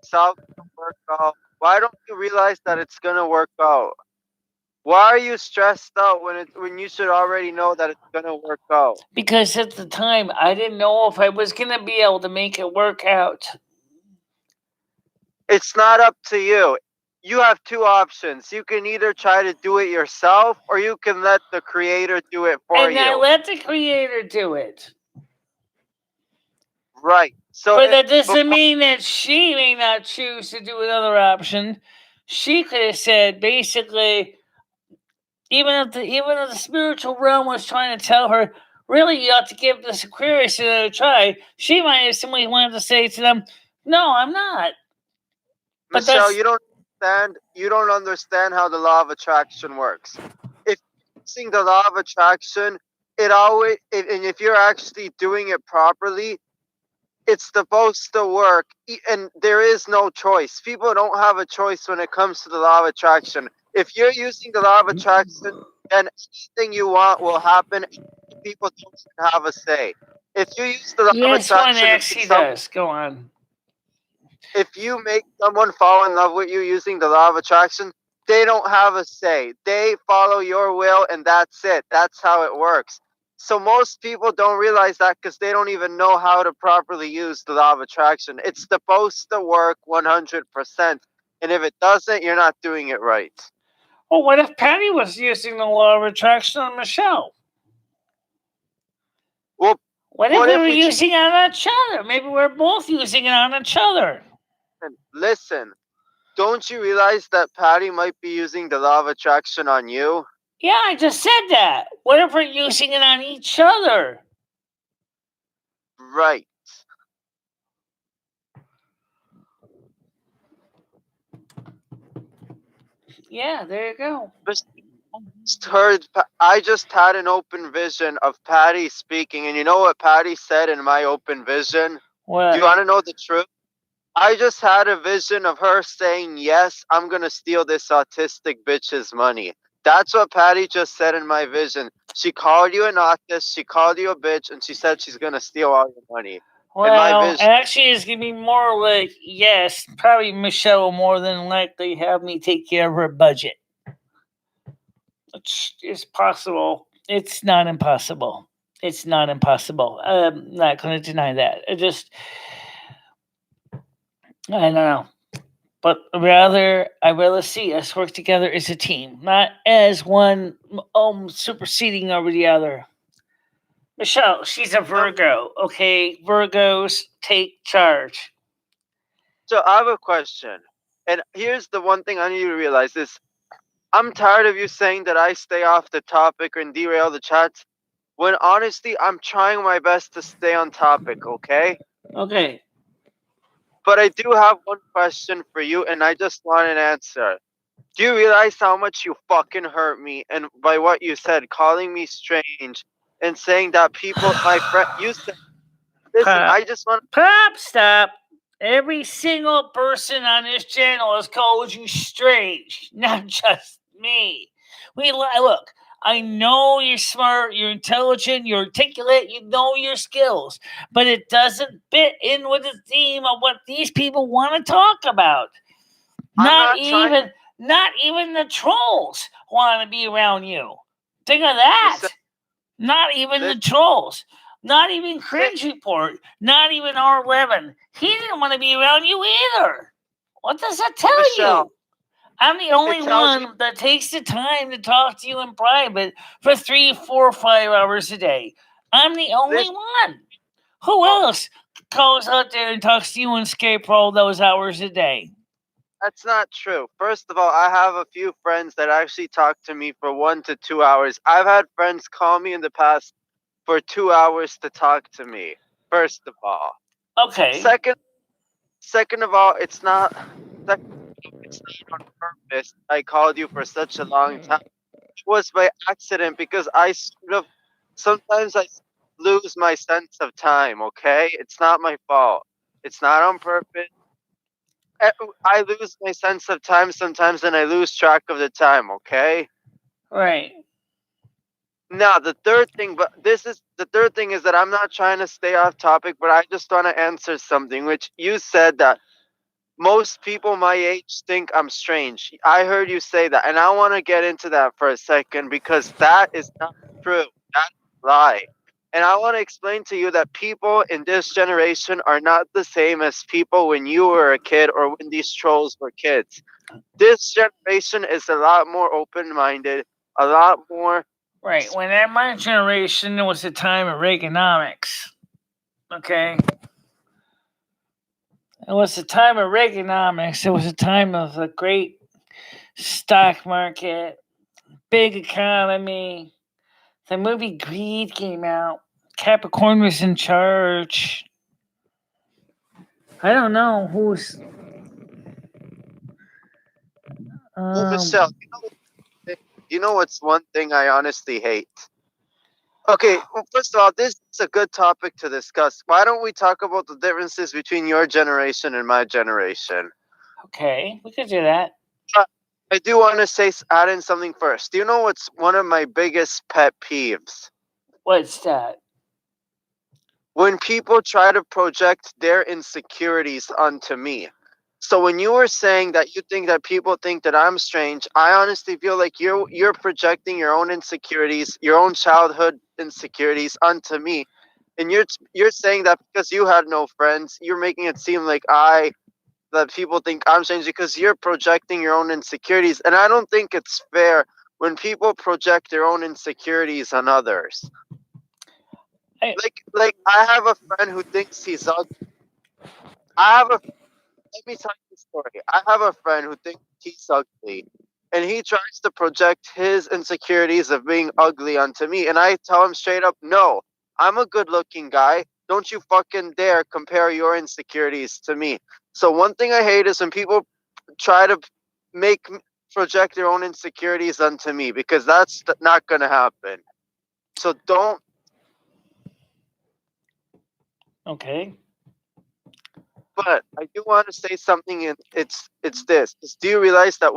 South work out. Why don't you realize that it's gonna work out? Why are you stressed out when you should already know that it's gonna work out? Because at the time I didn't know if I was gonna be able to make it work out. It's not up to you. You have two options. You can either try to do it yourself or you can let the creator do it for you. And I let the creator do it. Right. But that doesn't mean that she may not choose to do another option. She could have said basically, even if the spiritual realm was trying to tell her, really, you ought to give this Aquarius another try, she might have simply wanted to say to them, no, I'm not. Michelle, you don't understand how the law of attraction works. If you're using the law of attraction, and if you're actually doing it properly, it's supposed to work, and there is no choice. People don't have a choice when it comes to the law of attraction. If you're using the law of attraction, then anything you want will happen. People don't have a say. If you use the law of attraction, actually does. Go on. If you make someone fall in love with you using the law of attraction, they don't have a say. They follow your will, and that's it. That's how it works. So most people don't realize that because they don't even know how to properly use the law of attraction. It's supposed to work 100%. And if it doesn't, you're not doing it right. Well, what if Patty was using the law of attraction on Michelle? Well, what if we were using it on each other? Maybe we're both using it on each other. Listen, don't you realize that Patty might be using the law of attraction on you? Yeah, I just said that. What if we're using it on each other? Right. Yeah, there you go. I just had an open vision of Patty speaking, and you know what Patty said in my open vision? What? Do you want to know the truth? I just had a vision of her saying, yes, I'm going to steal this autistic bitch's money. That's what Patty just said in my vision. She called you an autist, she called you a bitch, and she said she's gonna steal all your money. In my Well, vision. actually, it's going to be more like, yes, probably Michelle will more than likely have me take care of her budget. It's possible. It's not impossible. It's not impossible. I'm not going to deny that. I don't know. But I'd rather see us work together as a team, not as one superseding over the other. Michelle, she's a Virgo. Okay, Virgos take charge. So I have a question. And here's the one thing I need you to realize is I'm tired of you saying that I stay off the topic and derail the chats. When honestly, I'm trying my best to stay on topic, okay? Okay. But I do have one question for you, and I just want an answer. Do you realize how much you fucking hurt me and by what you said, calling me strange and saying that people, my friend, you said, listen, Pop. I just want Pop, stop. Every single person on this channel has called you strange, not just me. Look. I know you're smart, you're intelligent, you're articulate, you know your skills, but it doesn't fit in with the theme of what these people want to talk about. Not even the trolls want to be around you. Think of that. Listen, Not even the trolls. Not even Cringe Report. Not even R11. He didn't want to be around you either. What does that tell Michelle, you? I'm the only one that takes the time to talk to you in private for 3, 4, 5 hours a day. I'm the only one. Who else goes out there and talks to you on Skype for all those hours a day? That's not true. First of all, I have a few friends that actually talk to me for 1 to 2 hours. I've had friends call me in the past for 2 hours to talk to me. First of all. Okay. Second of all, it's not on purpose. I called you for such a long time. It was by accident because I sometimes I lose my sense of time, okay? It's not my fault. It's not on purpose. I lose my sense of time sometimes and I lose track of the time, okay? Right. Now, the third thing is that I'm not trying to stay off topic, but I just want to answer something, which you said that most people my age think I'm strange. I heard you say that, and I want to get into that for a second because that is not true. That's a lie. And I want to explain to you that people in this generation are not the same as people when you were a kid or when these trolls were kids. This generation is a lot more open-minded, a lot more... Right. When at my generation, it was the time of Reaganomics. Okay? It was the time of Reaganomics. It was a time of a great stock market, big economy. The movie Greed came out. Capricorn was in charge. I don't know who's... Michelle, you know what's one thing I honestly hate? Okay, well, first of all, this is a good topic to discuss. Why don't we talk about the differences between your generation and my generation? Okay, we could do that. I do want to add in something first. Do you know what's one of my biggest pet peeves? What's that? When people try to project their insecurities onto me. So when you were saying that you think that people think that I'm strange, I honestly feel like you're projecting your own insecurities, your own childhood insecurities onto me. And you're saying that because you had no friends, you're making it seem like that people think I'm strange because you're projecting your own insecurities. And I don't think it's fair when people project their own insecurities on others. Like I have a friend who thinks he's ugly. Let me tell you the story. I have a friend who thinks he's ugly, and he tries to project his insecurities of being ugly onto me. And I tell him straight up, no, I'm a good looking guy. Don't you fucking dare compare your insecurities to me. So one thing I hate is when people try to project their own insecurities onto me, because that's not going to happen. So don't. Okay. But I do want to say something, and it's this. Do you realize that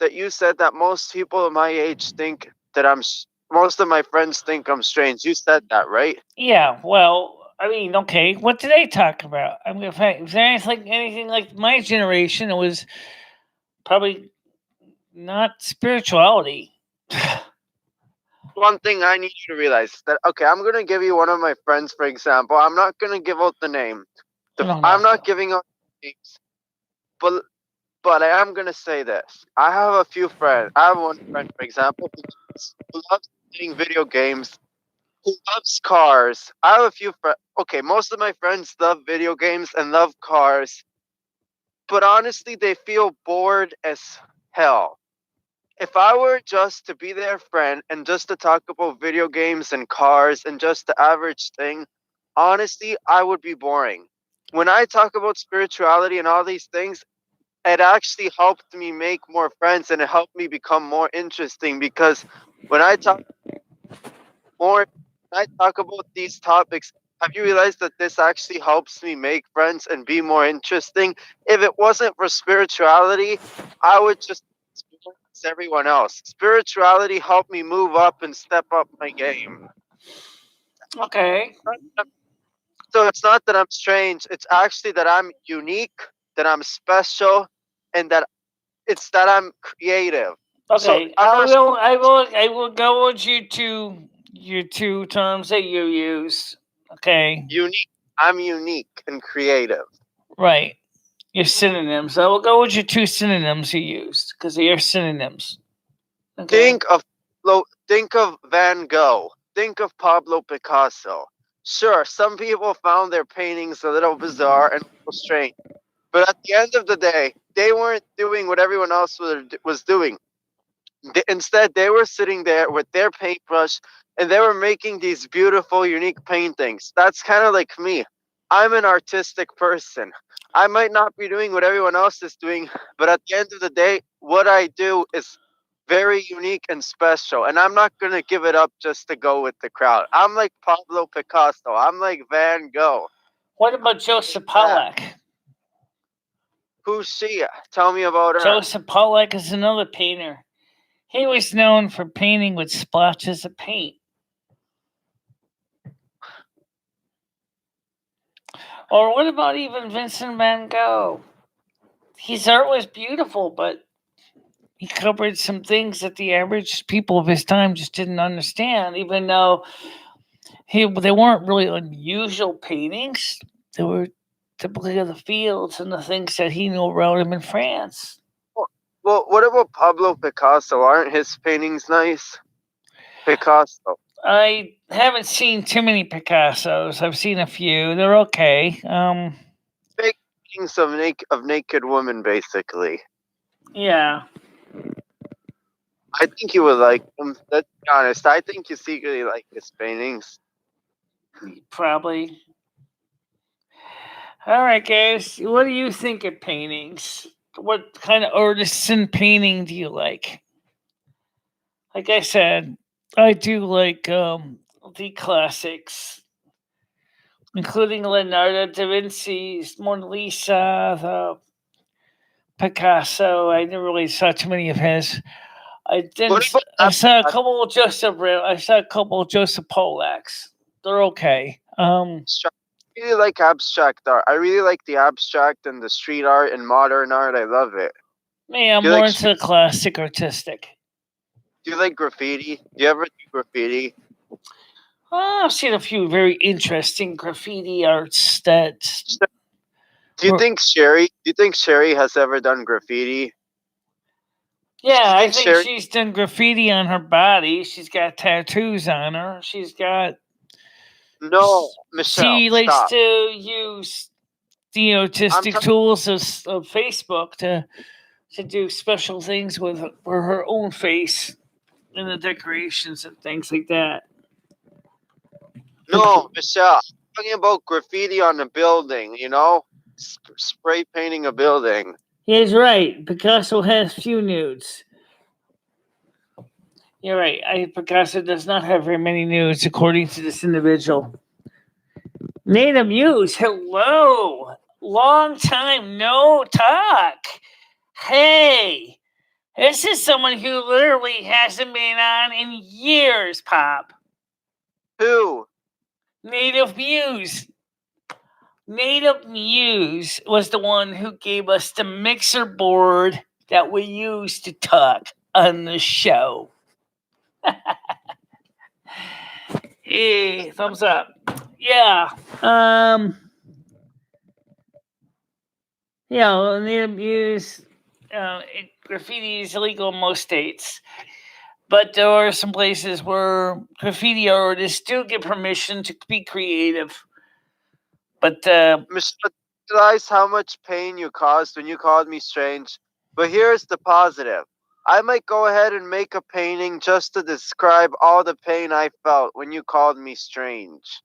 that you said that most people my age think that most of my friends think I'm strange. You said that, right? Yeah, well, I mean, okay, what did they talk about? I mean, if there anything like my generation, it was probably not spirituality. One thing I need you to realize is that, okay, I'm gonna give you one of my friends, for example. I'm not gonna give out the name. I'm not giving out names, but I am gonna say this. I have a few friends. I have one friend, for example, who loves playing video games, who loves cars. I have a few friends. Okay, most of my friends love video games and love cars, but honestly, they feel bored as hell. If I were just to be their friend and just to talk about video games and cars and just the average thing, honestly, I would be boring. When I talk about spirituality and all these things, it actually helped me make more friends and it helped me become more interesting because when I talk more, when I talk about these topics, have you realized that this actually helps me make friends and be more interesting? If it wasn't for spirituality, I would just as everyone else. Spirituality helped me move up and step up my game. Okay. So it's not that I'm strange, it's actually that I'm unique, that I'm special, and that it's that I'm creative. So Okay, I'm not I will go with your two terms that you use. Okay, unique. I'm unique and creative. right. Your synonyms. I will go with your two synonyms you used because they are synonyms. Okay. Think of Van Gogh. Think of Pablo Picasso. Sure, some people found their paintings a little bizarre and a little strange, but at the end of the day, they weren't doing what everyone else was doing. Instead, they were sitting there with their paintbrush and they were making these beautiful, unique paintings. That's kind of like me. I'm an artistic person. I might not be doing what everyone else is doing, but at the end of the day, what I do is very unique and special. And I'm not going to give it up just to go with the crowd. I'm like Pablo Picasso. I'm like Van Gogh. What about Joseph Yeah. Pollack? Who's she? Tell me about her. Joseph Pollack is another painter. He was known for painting with splotches of paint. Or what about even Vincent van Gogh? His art was beautiful, but he covered some things that the average people of his time just didn't understand, even though they weren't really unusual paintings. They were typically of the fields and the things that he knew around him in France. Well, what about Pablo Picasso? Aren't his paintings nice? Picasso. I haven't seen too many Picassos. I've seen a few. They're okay. Big paintings of naked women, basically. Yeah. I think you would like them. Let's be honest. I think you secretly like his paintings. Probably. All right, guys. What do you think of paintings? What kind of artisan painting do you like? Like I said, I do like the classics, including Leonardo da Vinci's Mona Lisa, the Picasso. I never really saw too many of his. I didn't. I saw a couple of Joseph Polacks. They're okay. I really like abstract art. I really like the abstract and the street art and modern art. I love it. Yeah, I'm more into the classic artistic. Do you like graffiti? Do you ever do graffiti? I've seen a few very interesting graffiti arts that. Do you think Sherry has ever done graffiti? Yeah, I think she's done graffiti on her body. She's got tattoos on her. She's got. No, Michelle. She likes to use the artistic tools of Facebook to do special things with her own face and the decorations and things like that. No, Michelle, I'm talking about graffiti on a building, you know? Spray painting a building. He's right. Picasso has few nudes. You're right. Picasso does not have very many nudes, according to this individual. Nada Muse, hello. Long time no talk. Hey, This is someone who literally hasn't been on in years, Pop. Who? Native Muse. Native Muse was the one who gave us the mixer board that we used to talk on the show. Hey, thumbs up. Yeah. Yeah, Native Muse. Graffiti is illegal in most states. But there are some places where graffiti artists do get permission to be creative. But Michelle, realize how much pain you caused when you called me strange. But here's the positive. I might go ahead and make a painting just to describe all the pain I felt when you called me strange.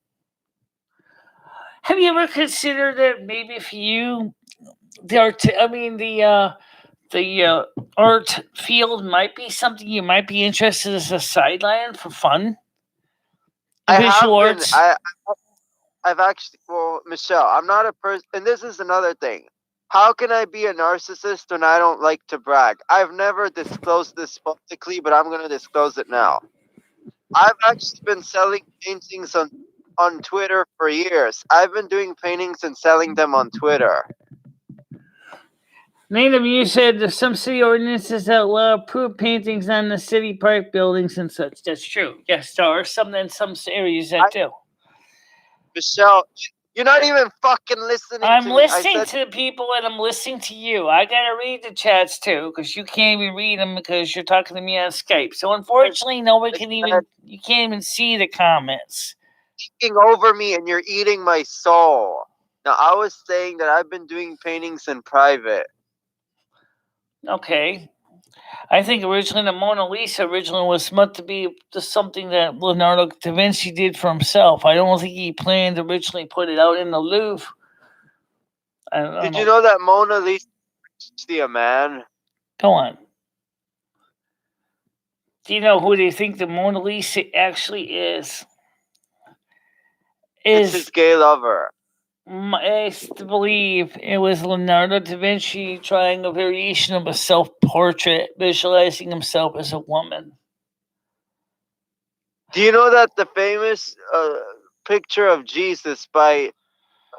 have you ever considered that maybe if you the art field might be something you might be interested as a sideline for fun? I Visual have been. arts. I've actually. Well, Michelle, I'm not a person. And this is another thing. How can I be a narcissist when I don't like to brag? I've never disclosed this publicly, but I'm going to disclose it now. I've actually been selling paintings on Twitter for years. I've been doing paintings and selling them on Twitter. Native, you said there's some city ordinances that allow approved paintings on the city park buildings and such. That's true. Yes, there are some in some areas that do. Michelle, you're not even fucking listening I'm to me. listening to the people and I'm listening to you. I gotta read the chats too because you can't even read them because you're talking to me on Skype. So unfortunately, nobody can even. You can't even see the comments. Taking over me and you're eating my soul. Now, I was saying that I've been doing paintings in private. Okay. I think originally the Mona Lisa originally was meant to be just something that Leonardo da Vinci did for himself. I don't think he planned to originally put it out in the Louvre. Did you know that Mona Lisa is actually a man? Go on. Do you know who they think the Mona Lisa actually is? It's his gay lover. I believe it was Leonardo da Vinci trying a variation of a self-portrait, visualizing himself as a woman. Do you know that the famous picture of Jesus by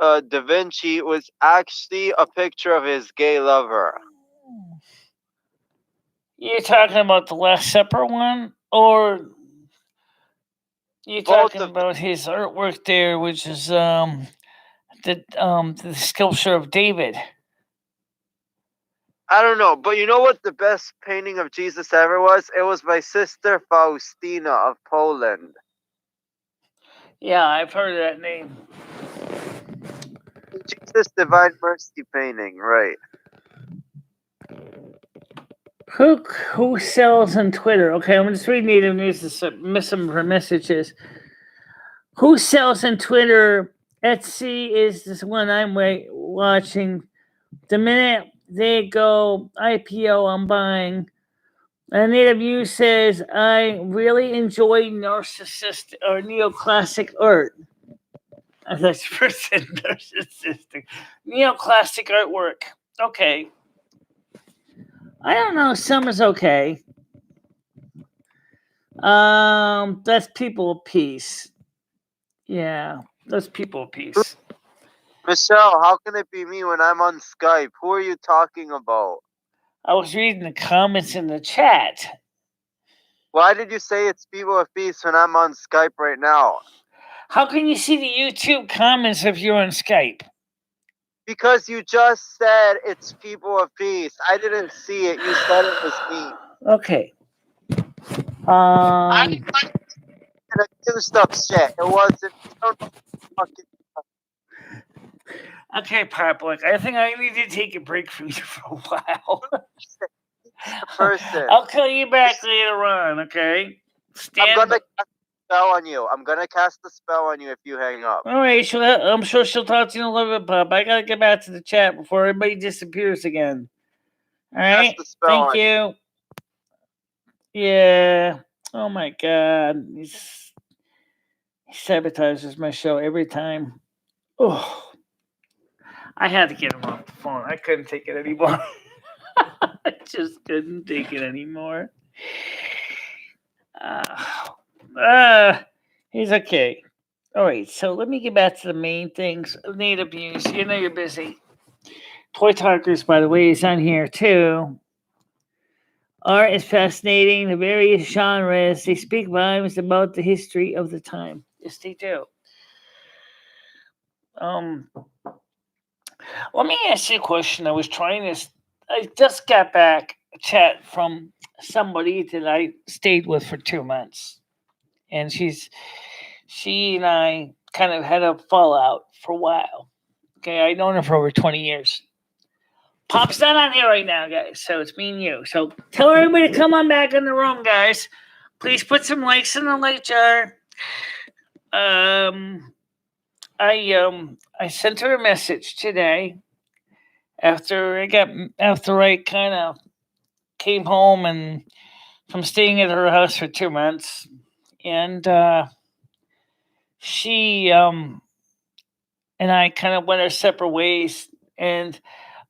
Da Vinci was actually a picture of his gay lover? You're talking about the Last Supper one, or you're Both talking of about his artwork there, which is the sculpture of David? I don't know, but you know what the best painting of Jesus ever was? It was by Sister Faustina of Poland. Yeah, I've heard of that name. Jesus Divine Mercy painting, right? Who sells on Twitter? Okay, I'm just reading Native News to miss some of her messages. Who sells on Twitter? Etsy is this one I'm watching. The minute they go IPO, I'm buying. And Native News says, I really enjoy narcissistic or neoclassic art. That's first said narcissistic. Neoclassic artwork. Okay. I don't know. Some is okay. That's people of peace. Yeah, that's people of peace. Michelle, how can it be me when I'm on Skype? Who are you talking about? I was reading the comments in the chat. Why did you say it's people of peace when I'm on Skype right now? How can you see the YouTube comments if you're on Skype? Because you just said it's people of peace. I didn't see it. You said it was me. Okay. I didn't accused of shit. It wasn't. Fucking Okay, Pop-Look, I think I need to take a break from you for a while. person. I'll call you back later on, okay? I'm gonna cast a spell on you. I'm gonna cast a spell on you if you hang up. All right, I'm sure she'll talk to you in a little bit, Pop. I gotta get back to the chat before everybody disappears again. All right, thank you. Yeah. Oh my God, he sabotages my show every time. Oh, I had to get him off the phone. I couldn't take it anymore. just couldn't take it anymore. He's okay. All right, so let me get back to the main things of need abuse. You know you're busy. Toy Talkers, by the way, is on here too. Art is fascinating. The various genres, they speak volumes about the history of the time. Yes, they do. Let me ask you a question. I just got back a chat from somebody that I stayed with for 2 months. And she and I kind of had a fallout for a while. Okay, I've known her for over 20 years. Pop's not on here right now, guys. So it's me and you. So tell everybody to come on back in the room, guys. Please put some likes in the like jar. I sent her a message today after I kind of came home and from staying at her house for 2 months, and she and I kind of went our separate ways, and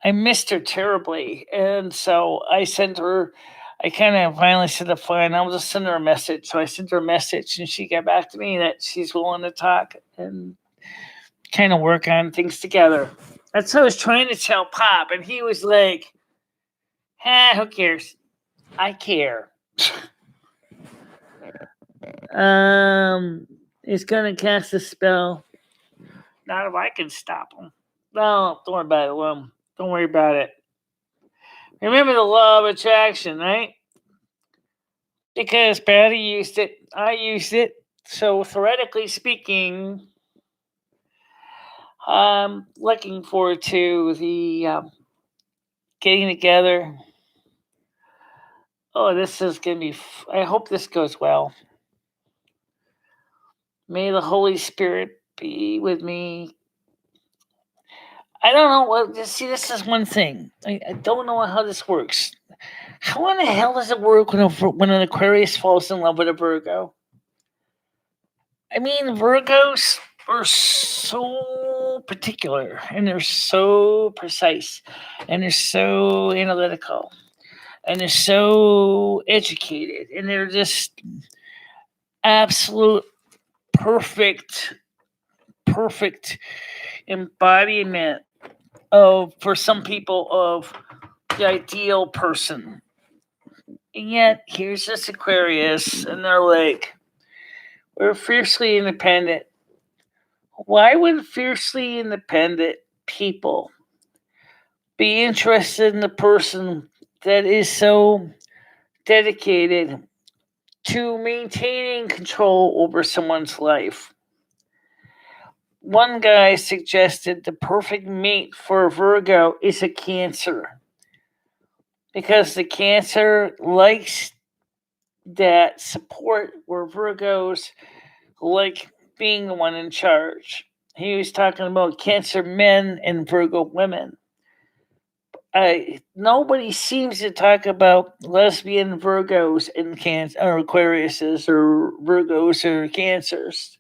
I missed her terribly, and so I sent her. I kind of finally said, "Fine, I'll just send her a message." So I sent her a message, and she got back to me that she's willing to talk and kind of work on things together. That's what I was trying to tell Pop, and he was like, who cares? I care. He's gonna cast a spell. Not if I can stop him. No, don't worry about it, Lum. Don't worry about it. Remember the law of attraction, right? Because Patty used it, I used it. So theoretically speaking, I'm looking forward to the getting together. Oh, this is going to be, I hope this goes well. May the Holy Spirit be with me. I don't know. Well, see, this is one thing. I don't know how this works. How in the hell does it work when an Aquarius falls in love with a Virgo? I mean, Virgos are so particular, and they're so precise, and they're so analytical, and they're so educated, and they're just absolute perfect embodiment of, for some people, of the ideal person. And yet here's this Aquarius, and they're like, we're fiercely independent. Why would fiercely independent people be interested in the person that is so dedicated to maintaining control over someone's life? One guy suggested the perfect mate for a Virgo is a Cancer, because the Cancer likes that support, where Virgos like being the one in charge. He was talking about Cancer men and Virgo women. Nobody seems to talk about lesbian Virgos and Cancer, or Aquariuses, or Virgos, or Cancers.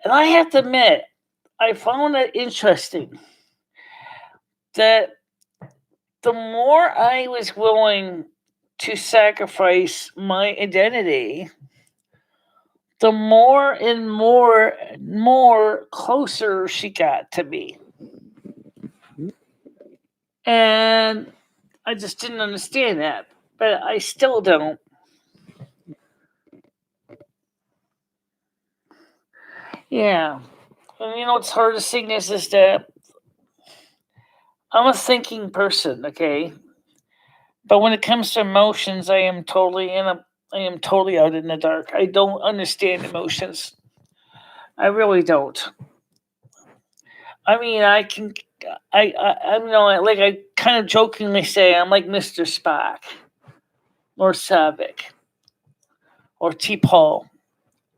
And I have to admit, I found it interesting that the more I was willing to sacrifice my identity, the more and more closer she got to me. And I just didn't understand that. But I still don't. Yeah. And you know what's hard to sing is that I'm a thinking person, okay? But when it comes to emotions, I am totally out in the dark. I don't understand emotions. I really don't. I mean, I like I kind of jokingly say I'm like Mr. Spock, or Savick, or T-Paul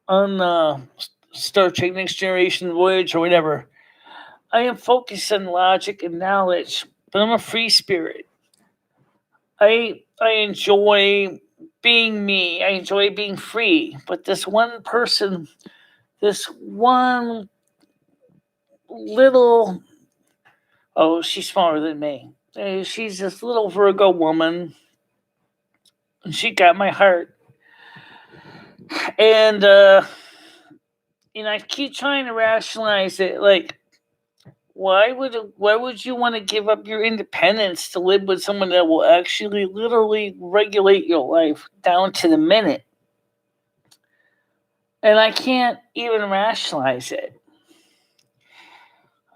on Star Trek Next Generation Voyage, or whatever. I am focused on logic and knowledge, but I'm a free spirit. I enjoy being me. I enjoy being free. But this one person, this one little, she's smaller than me. She's this little Virgo woman. And she got my heart. And I keep trying to rationalize it. Like, why would you want to give up your independence to live with someone that will actually literally regulate your life down to the minute? And I can't even rationalize it.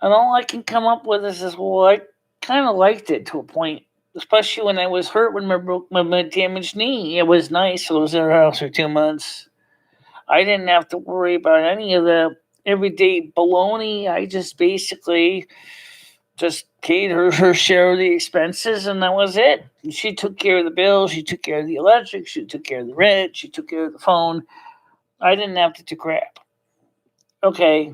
And all I can come up with is well, I kind of liked it to a point, especially when I was hurt when I broke my damaged knee. It was nice. I was in her house for 2 months. I didn't have to worry about any of the everyday baloney. I just basically just paid her share of the expenses, and that was it. She took care of the bills. She took care of the electric. She took care of the rent. She took care of the phone. I didn't have to do crap. Okay.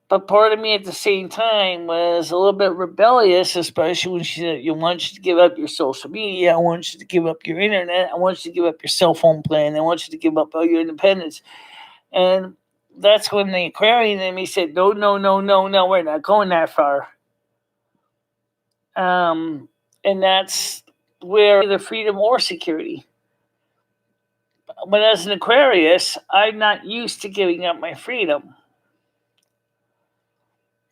But part of me at the same time was a little bit rebellious, especially when she said, I want you to give up your social media. I want you to give up your internet. I want you to give up your cell phone plan. I want you to give up all your independence. And that's when the Aquarian in me said, no, we're not going that far. And that's where either freedom or security. But as an Aquarius, I'm not used to giving up my freedom.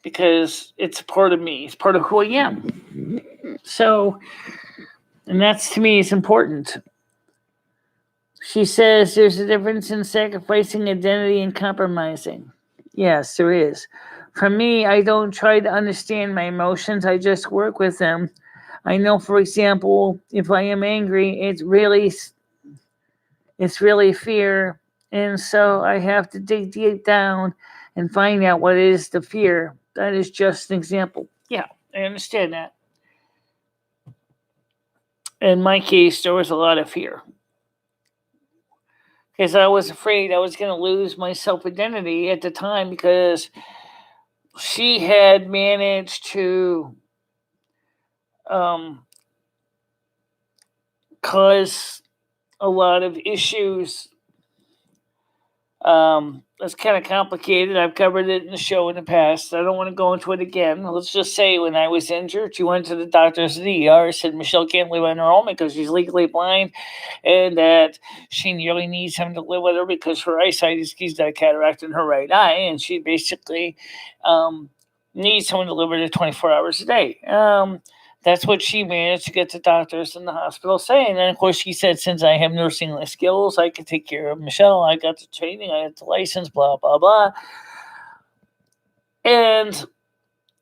Because it's part of me. It's part of who I am. So, and that's to me is important. She says there's a difference in sacrificing identity and compromising. Yes, there is. For me, I don't try to understand my emotions. I just work with them. I know, for example, if I am angry, it's really fear. And so I have to dig deep down and find out what is the fear. That is just an example. Yeah, I understand that. In my case, there was a lot of fear. Because I was afraid I was going to lose my self-identity at the time because she had managed to cause a lot of issues. It's kind of complicated. I've covered it in the show in the past. I don't want to go into it again. Let's just say when I was injured, she went to the doctors in the ER, said Michelle can't live on her own because she's legally blind, and that she nearly needs him to live with her because her eyesight he's got cataract in her right eye, and she basically needs someone to live with her 24 hours a day. That's what she managed to get the doctors in the hospital saying. And of course, she said, since I have nursing skills, I can take care of Michelle. I got the training, I got the license, blah, blah, blah. And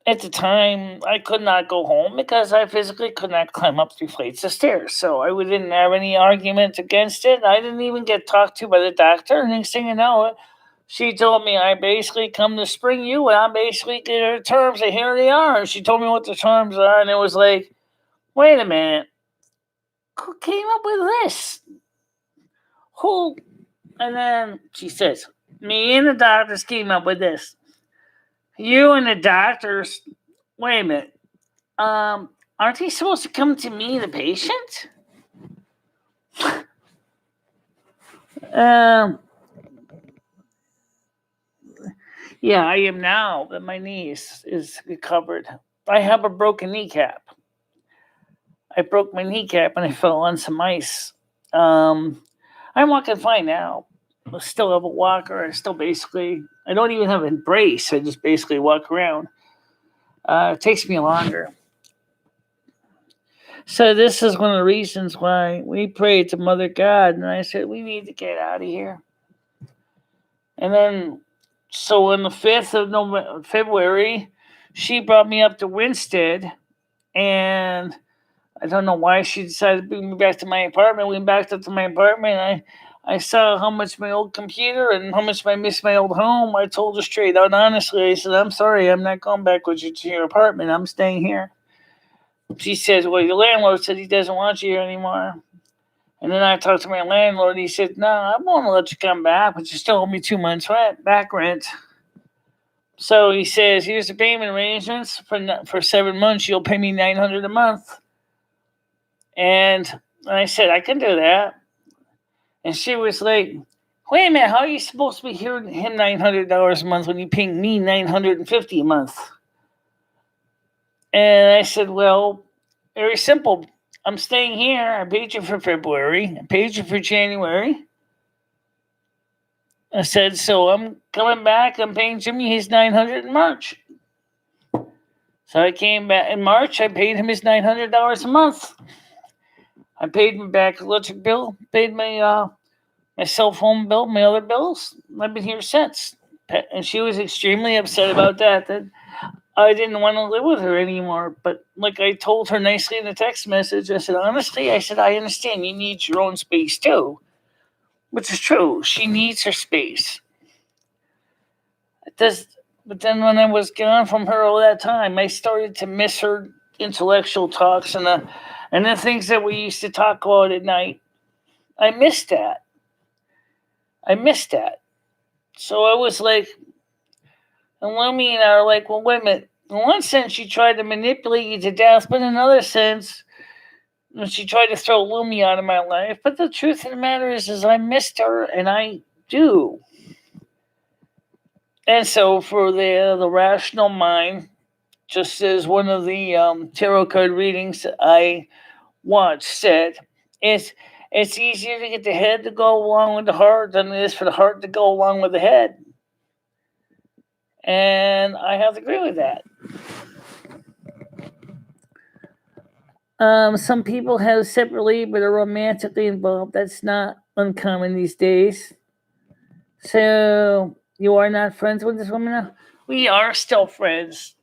at the time, I could not go home because I physically could not climb up 3 flights of stairs. So I didn't have any argument against it. I didn't even get talked to by the doctor. Next thing you know, she told me I basically come to spring you, and I'm basically get her terms, and here they are. And she told me what the terms are, and it was like, wait a minute, who came up with this? Who? And then she says, me and the doctors came up with this. You and the doctors, wait a minute, aren't they supposed to come to me, the patient? Yeah, I am now, but my knee is recovered. I have a broken kneecap. I broke my kneecap and I fell on some ice. I'm walking fine now. I still have a walker. I don't even have a brace. I just basically walk around. It takes me longer. So this is one of the reasons why we prayed to Mother God, and I said, we need to get out of here. And then, so on the 5th of February, she brought me up to Winstead, and I don't know why she decided to bring me back to my apartment. We backed up to my apartment, and I saw how much my old computer and how much I miss my old home. I told her straight out, honestly, I said, I'm sorry, I'm not going back with you to your apartment. I'm staying here. She says, well, your landlord said he doesn't want you here anymore. And then I talked to my landlord. He said, no, I won't let you come back, but you still owe me 2 months back rent. So he says, here's the payment arrangements. For 7 months, you'll pay me $900 a month. And I said, I can do that. And she was like, wait a minute, how are you supposed to be hearing him $900 a month when you pay me $950 a month? And I said, well, very simple. I'm staying here. I paid you for February. I paid you for January. I said, so I'm coming back. I'm paying Jimmy his $900 in March. So I came back in March. I paid him his $900 a month. I paid him back electric bill. Paid my cell phone bill, my other bills. I've been here since. And she was extremely upset about that. That I didn't want to live with her anymore. But like I told her nicely in the text message, I said, honestly, I understand you need your own space too. Which is true. She needs her space. But then when I was gone from her all that time, I started to miss her intellectual talks and the things that we used to talk about at night. I missed that. So I was like, and Lumi and I are like, well, wait a minute. In one sense, she tried to manipulate you to death, but in another sense, she tried to throw Lumi out of my life. But the truth of the matter is I missed her, and I do. And so for the rational mind, just as one of the tarot card readings I watched said, it's easier to get the head to go along with the heart than it is for the heart to go along with the head. And I have to agree with that. Some people have separately but are romantically involved. That's not uncommon these days. So you are not friends with this woman now? We are still friends.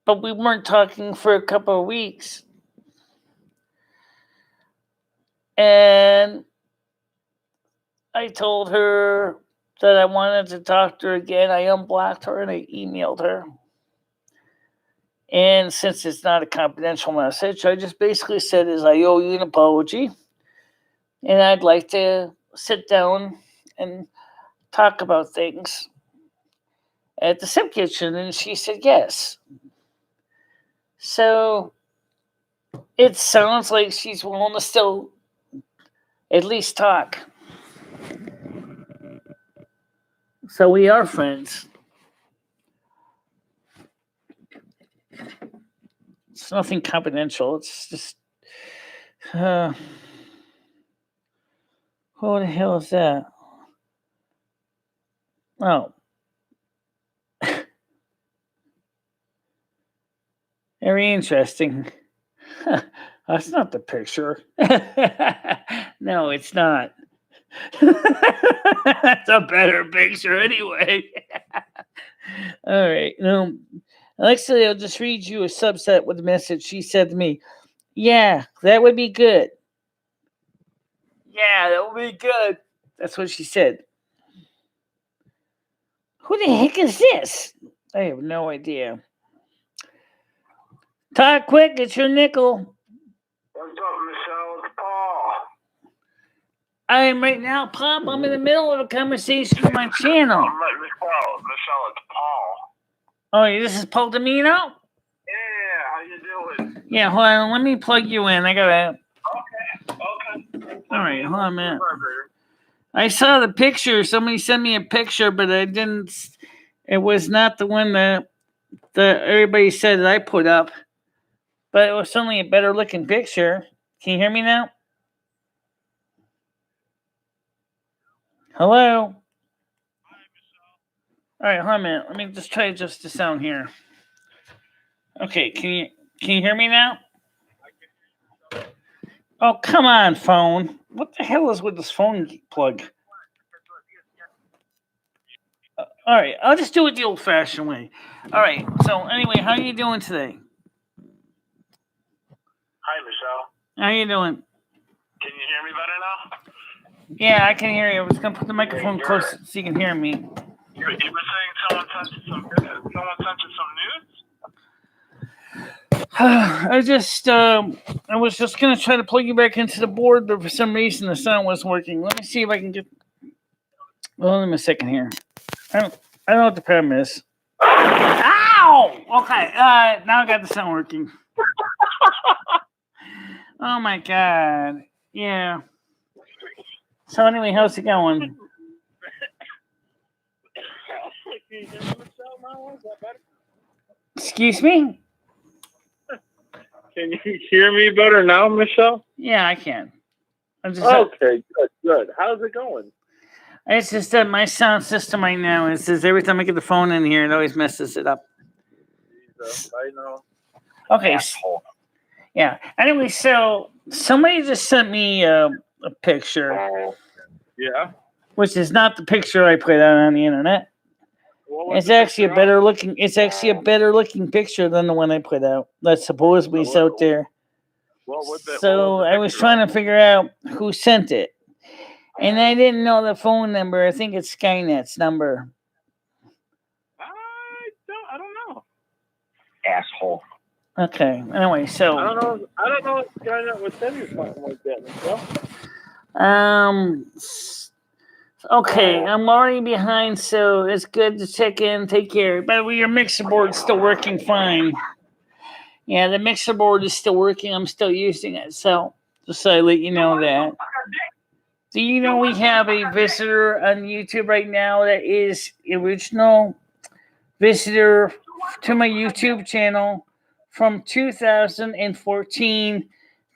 But we weren't talking for a couple of weeks. And I told her that I wanted to talk to her again. I unblocked her and I emailed her. And since it's not a confidential message, I just basically said is I owe you an apology. And I'd like to sit down and talk about things at the Sim Kitchen. And she said yes. So it sounds like she's willing to still at least talk. So we are friends. It's nothing confidential. It's just, who the hell is that? Oh. Very interesting. That's not the picture. No, it's not. That's a better picture anyway. All right. Actually, I'll just read you a subset with the message she said to me. Yeah, that would be good. Yeah, that would be good. That's what she said. Who the heck is this? I have no idea. Talk quick, it's your nickel. What's up, Michelle? It's Paul. I am right now, Pop. I'm in the middle of a conversation on my channel. Michelle, it's Paul. Oh, this is Paul Domino? Yeah, how you doing? Yeah, hold on. Let me plug you in. I gotta. Okay. All right, hold on a minute. I saw the picture. Somebody sent me a picture, but I didn't. It was not the one that everybody said that I put up. But it was certainly a better looking picture. Can you hear me now? Hello? All right, hold on a minute. Let me just try adjust the sound here. Okay, can you hear me now? Oh, come on, phone. What the hell is with this phone plug? All right, I'll just do it the old-fashioned way. All right, so anyway, how are you doing today? Hi, Michelle. How are you doing? Can you hear me better now? Yeah, I can hear you. I was going to put the microphone close so you can hear me. You were saying someone sent you some news? I was just going to try to plug you back into the board, but for some reason the sound wasn't working. Let me see if I can get... Well, hold on a second here. I don't know what the problem is. Ow! Okay, now I got the sound working. Oh my god. Yeah. So anyway, how's it going? Excuse me? Can you hear me better now, Michelle? Yeah, I can. I'm just, Okay, good. How's it going? it's just that my sound system right now is just every time I get the phone in here, it always messes it up. Jesus, I know. Okay. Yeah. Anyway, so somebody just sent me a picture, Yeah. which is not the picture I put out on the internet. What was It's the actually a picture better looking. It's actually a better looking picture than the one I put out. That supposedly is out there. So I was trying to figure out who sent it, and I didn't know the phone number. I think it's Skynet's number. I don't know. Asshole. Okay. Anyway, so I don't know if Skynet would send you something like that, Michelle. Okay, I'm already behind, so it's good to check in. Take care. By the way, your mixer board's still working fine. Yeah, the mixer board is still working. I'm still using it, so just so I let you know that. Do you know we have a visitor on YouTube right now that is original visitor to my YouTube channel from 2014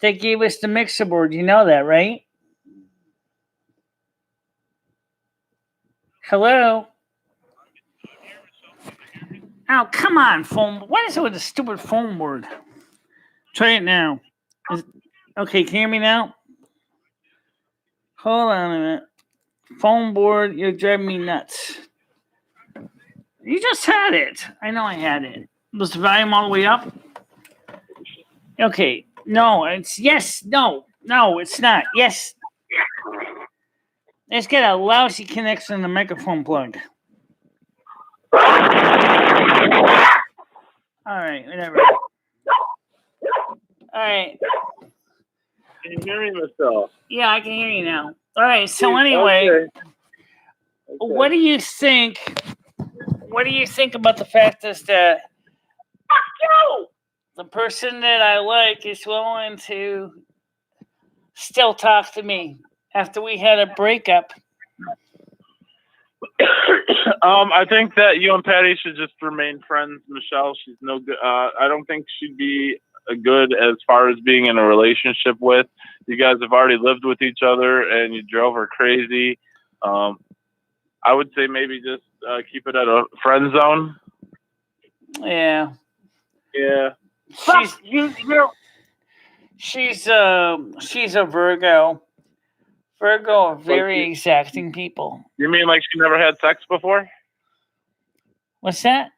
that gave us the mixer board? You know that, right? Hello? Oh, come on, phone. What is it with the stupid phone board? Try it now. Okay, can you hear me now? Hold on a minute. Phone board, you're driving me nuts. You just had it. I know I had it. Was the volume all the way up? Okay. No, it's yes. No, it's not. Yes. It's got a lousy connection to the microphone plug. All right, whatever. All right. Can you hear me, Michelle? Yeah, I can hear you now. All right. So anyway, Okay. what do you think? What do you think about the fact is that the person that I like is willing to still talk to me after we had a breakup? I think that you and Patty should just remain friends, Michelle. She's no good. I don't think she'd be good as far as being in a relationship with. You guys have already lived with each other, and you drove her crazy. I would say maybe just keep it at a friend zone. Yeah. Yeah. She's a Virgo. Virgo are very exacting people. You mean like she never had sex before? What's that?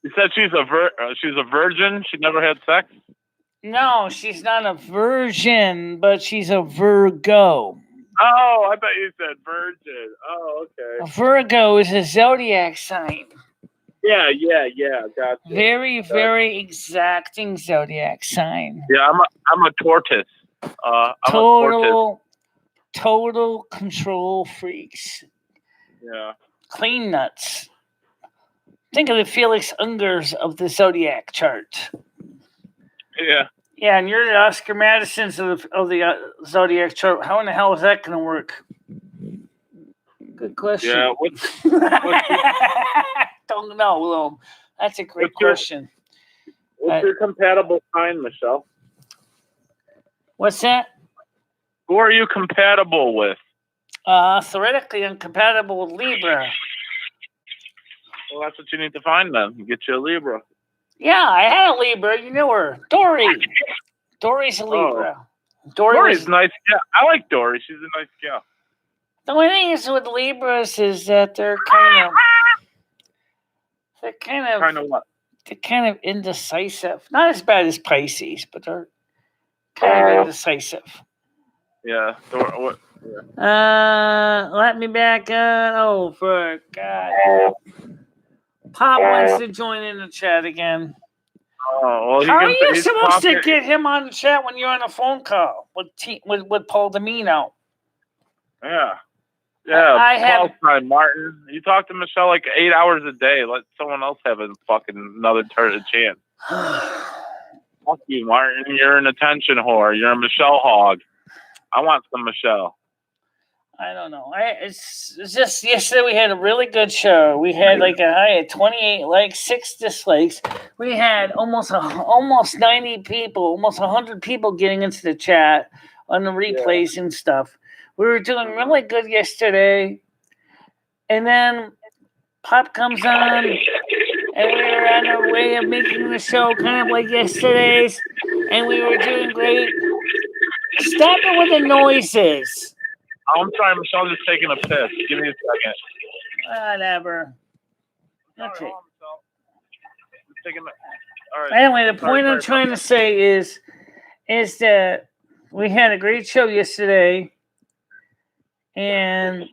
You said she's a virgin. She never had sex. No, she's not a virgin, but she's a Virgo. Oh, I thought you said virgin. Oh, okay. A Virgo is a zodiac sign. Yeah, gotcha. Very exacting zodiac sign. Yeah, I'm a tortoise. Total control freaks. Yeah. Clean nuts. Think of the Felix Ungers of the zodiac chart. Yeah. Yeah, and you're the Oscar Madisons of the zodiac chart. How in the hell is that going to work? Good question. Yeah. Don't know, Will. That's a great question. What's your compatible sign, Michelle? What's that? Who are you compatible with? Theoretically, I'm compatible with Libra. Well, that's what you need to find then. Get you a Libra. Yeah, I had a Libra. You know her. Dory. Dory's a Libra. Oh. Dory's nice. Yeah, I like Dory. She's a nice gal. The only thing is with Libras is that they're kind of what? They're kind of indecisive. Not as bad as Pisces, but they're kind of indecisive. Yeah. What? Let me back on over. God. Pop wants to join in the chat again. Oh, well, how are you supposed to get him on the chat when you're on a phone call with Paul Domino? Yeah. Yeah, time, Martin. You talk to Michelle like 8 hours a day. Let someone else have a fucking another chance. Fuck you, Martin. You're an attention whore. You're a Michelle hog. I want some Michelle. I don't know. It's just yesterday we had a really good show. We had like a high of 28 likes, 6 dislikes. We had almost 90 people, almost 100 people getting into the chat on the replays and stuff. We were doing really good yesterday, and then Pop comes on, and we were on our way of making the show kind of like yesterday's, and we were doing great. Stop it with the noises. I'm sorry, Michelle, just taking a piss. Give me a second. Whatever. Sorry, Okay. hold on, Michelle. Just taking a... All right. Anyway, the point I'm trying to say is that we had a great show yesterday, and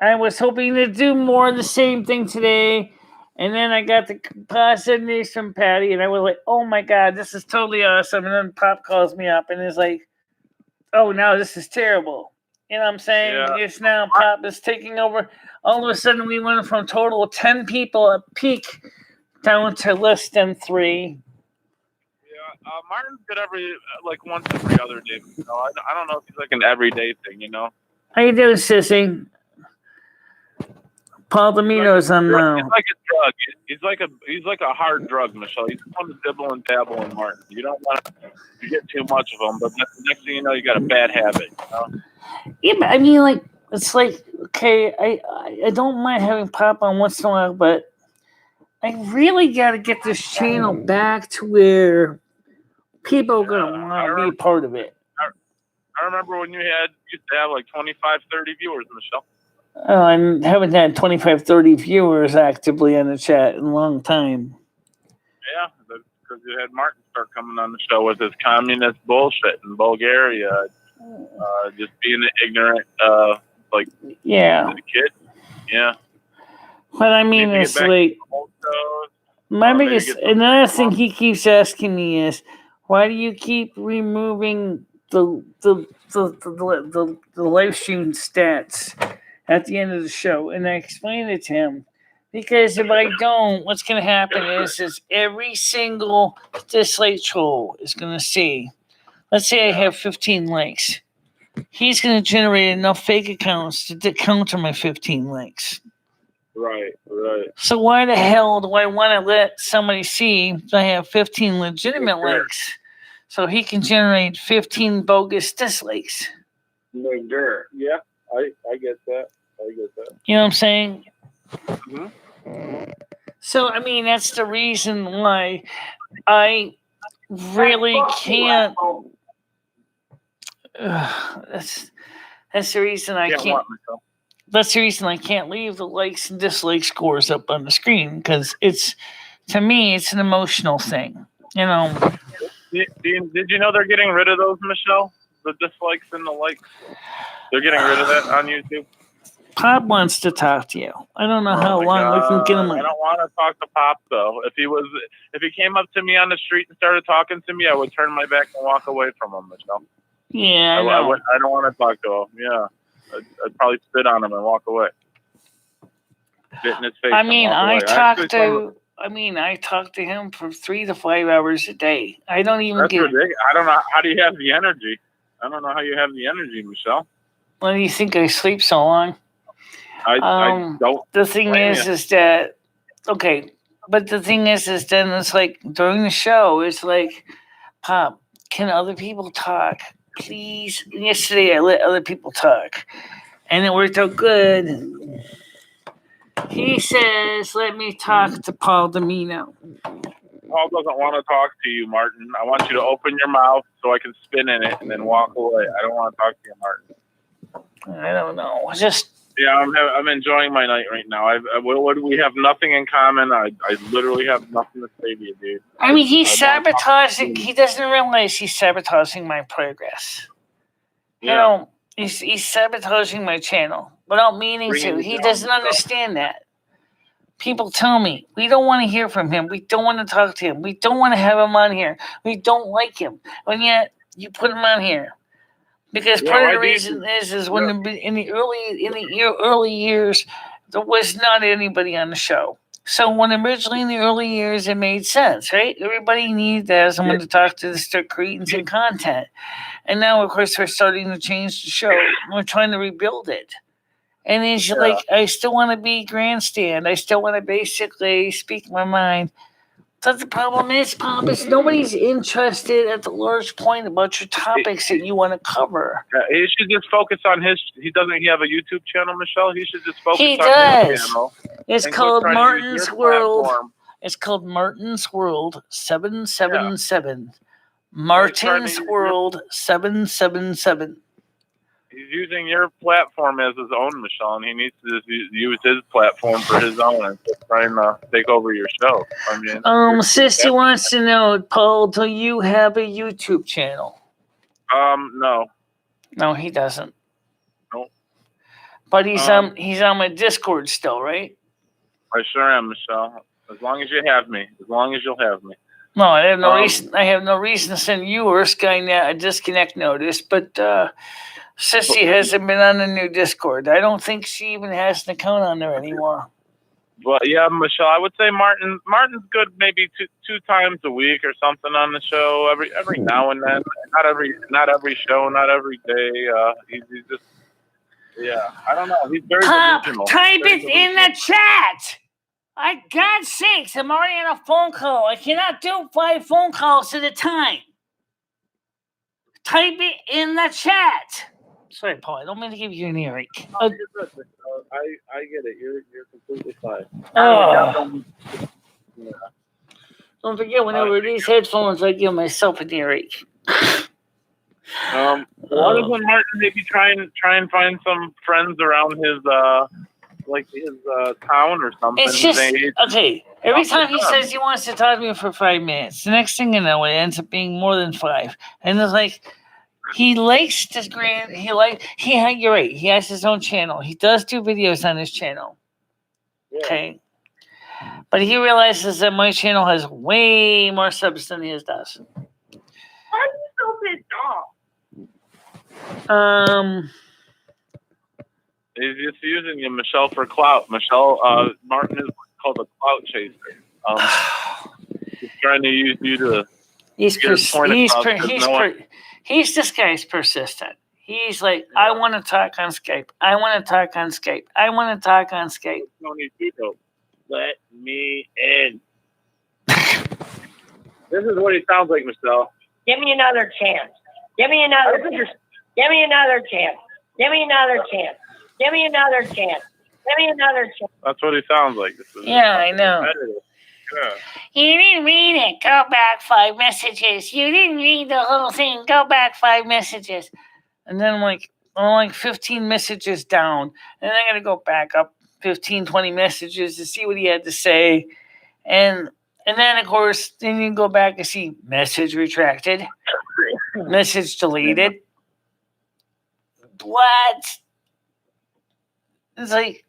I was hoping to do more of the same thing today. And then I got the positive news from Patty, and I was like, "Oh my God, this is totally awesome!" And then Pop calls me up and is like, "Oh, no, this is terrible." You know what I'm saying? Yeah. It's now Pop is taking over. All of a sudden, we went from total of 10 people at peak down to less than 3. Yeah, Martin's good once every other day. You know, I don't know if he's like an everyday thing, you know? How you doing, sissy? Paul Domino's on He's like a drug. He's like a hard drug, Michelle. He's want to dibble and dabble in Martin. You don't want to get too much of him, but the next thing you know, you got a bad habit. You know? Yeah, but I mean, like, it's like, okay, I don't mind having Pop on once in a while, but I really got to get this channel back to where people are going to want to be a part of it. I remember when you used to have like 25, 30 viewers, Michelle. Oh, I haven't had 25, 30 viewers actively on the chat in a long time. Yeah, because you had Martin start coming on the show with his communist bullshit in Bulgaria, just being an ignorant, kid. Yeah. But I mean, it's like my biggest. Another thing he keeps asking me is, why do you keep removing the live stream stats at the end of the show? And I explained it to him, because if I don't, what's going to happen is every single dislike troll is going to see. Let's say I have 15 likes. He's going to generate enough fake accounts to counter my 15 likes. Right. So why the hell do I want to let somebody see I have 15 legitimate likes so he can generate 15 bogus dislikes? Yeah, I get that. You know what I'm saying? Mm-hmm. So, I mean, that's the reason why I really can't. That's the reason I can't. That's the reason I can't leave the likes and dislike scores up on the screen, because to me, it's an emotional thing. You know. Did you know they're getting rid of those, Michelle? The dislikes and the likes. They're getting rid of that on YouTube. Pop wants to talk to you. I don't know how long we can get him. I don't want to talk to Pop though. If he came up to me on the street and started talking to me, I would turn my back and walk away from him, Michelle. Yeah, I don't want to talk to him. Yeah, I'd probably spit on him and walk away. Spit in his face. I talk to him for 3 to 5 hours a day. I don't even That's ridiculous. I don't know. How do you have the energy? I don't know how you have the energy, Michelle. Why do you think I sleep so long? I don't. The thing is that, okay, but the thing is then it's like during the show, it's like, Pop, can other people talk? Please. Yesterday I let other people talk, and it worked out good. He says, let me talk to Paul Domino. Paul doesn't want to talk to you, Martin. I want you to open your mouth so I can spin in it and then walk away. I don't want to talk to you, Martin. I don't know. Yeah, I'm enjoying my night right now. We have nothing in common. I literally have nothing to say to you, dude. I mean, he's sabotaging. He doesn't realize he's sabotaging my progress. Yeah. You know, he's sabotaging my channel without meaning to. He doesn't understand that. People tell me, we don't want to hear from him. We don't want to talk to him. We don't want to have him on here. We don't like him. And yet, you put him on here. Because part of the reason is when in the early years, there was not anybody on the show. So when originally in the early years, it made sense, right? Everybody needed to have someone to talk to start creating some content. And now, of course, we're starting to change the show. We're trying to rebuild it. And it's like, I still want to be grandstand. I still want to basically speak my mind. But the problem is, Pop, is nobody's interested at the large point about your topics that you want to cover. He should just focus on his. He have a YouTube channel, Michelle. He should just focus He on does. his channel. It's and called quit trying to use Martin's your World. platform. It's called Martin's World 777. He's Martin's trying to use World 777. He's using your platform as his own, Michelle, and he needs to just use his platform for his own and trying to take over your show. I mean, Sissy wants to know, Paul, do you have a YouTube channel? No. No, he doesn't. Nope. But he's on my Discord still, right? I sure am, Michelle. As long as you have me. As long as you'll have me. No, I have no reason. I have no reason to send you or Skynet a disconnect notice. But Sissy hasn't been on the new Discord. I don't think she even has an account on there anymore. Well, yeah, Michelle, I would say Martin's good maybe two times a week or something on the show. Every now and then. Not every show, not every day. He's just I don't know. He's very delusional. Type it in the chat. God's sakes, I'm already on a phone call. I cannot do 5 phone calls at a time. Type it in the chat. Sorry, Paul, I don't mean to give you an earache. No, you're good, Michelle. I get it. You're completely fine. Don't forget, whenever these headphones, I give myself an earache. Why doesn't Martin maybe try and find some friends around his town or something? It's just okay. Every time he says he wants to talk to me for 5 minutes, the next thing you know, it ends up being more than 5. And it's like he likes this grand. You're right. He has his own channel. He does do videos on his channel. Yeah. Okay, but he realizes that my channel has way more subs than his does. Why are you so pissed off? He's just using you, Michelle, for clout. Michelle, Martin is called a clout chaser. He's trying to use you to. This guy's persistent. He's like, I want to talk on Skype. I want to talk on Skype. I want to talk on Skype. Tony Tito, let me in. This is what he sounds like, Michelle. Give me another chance. Give me another chance. Give me another chance. Give me another chance. Give me another chance. Give me another chance. That's what he sounds like. Yeah, I know. Yeah. You didn't read it. Go back 5 messages. You didn't read the whole thing. Go back 5 messages. And then I'm like 15 messages down. And then I got to go back up 15, 20 messages to see what he had to say. And then, of course, then you go back and see message retracted, message deleted. What? It's like,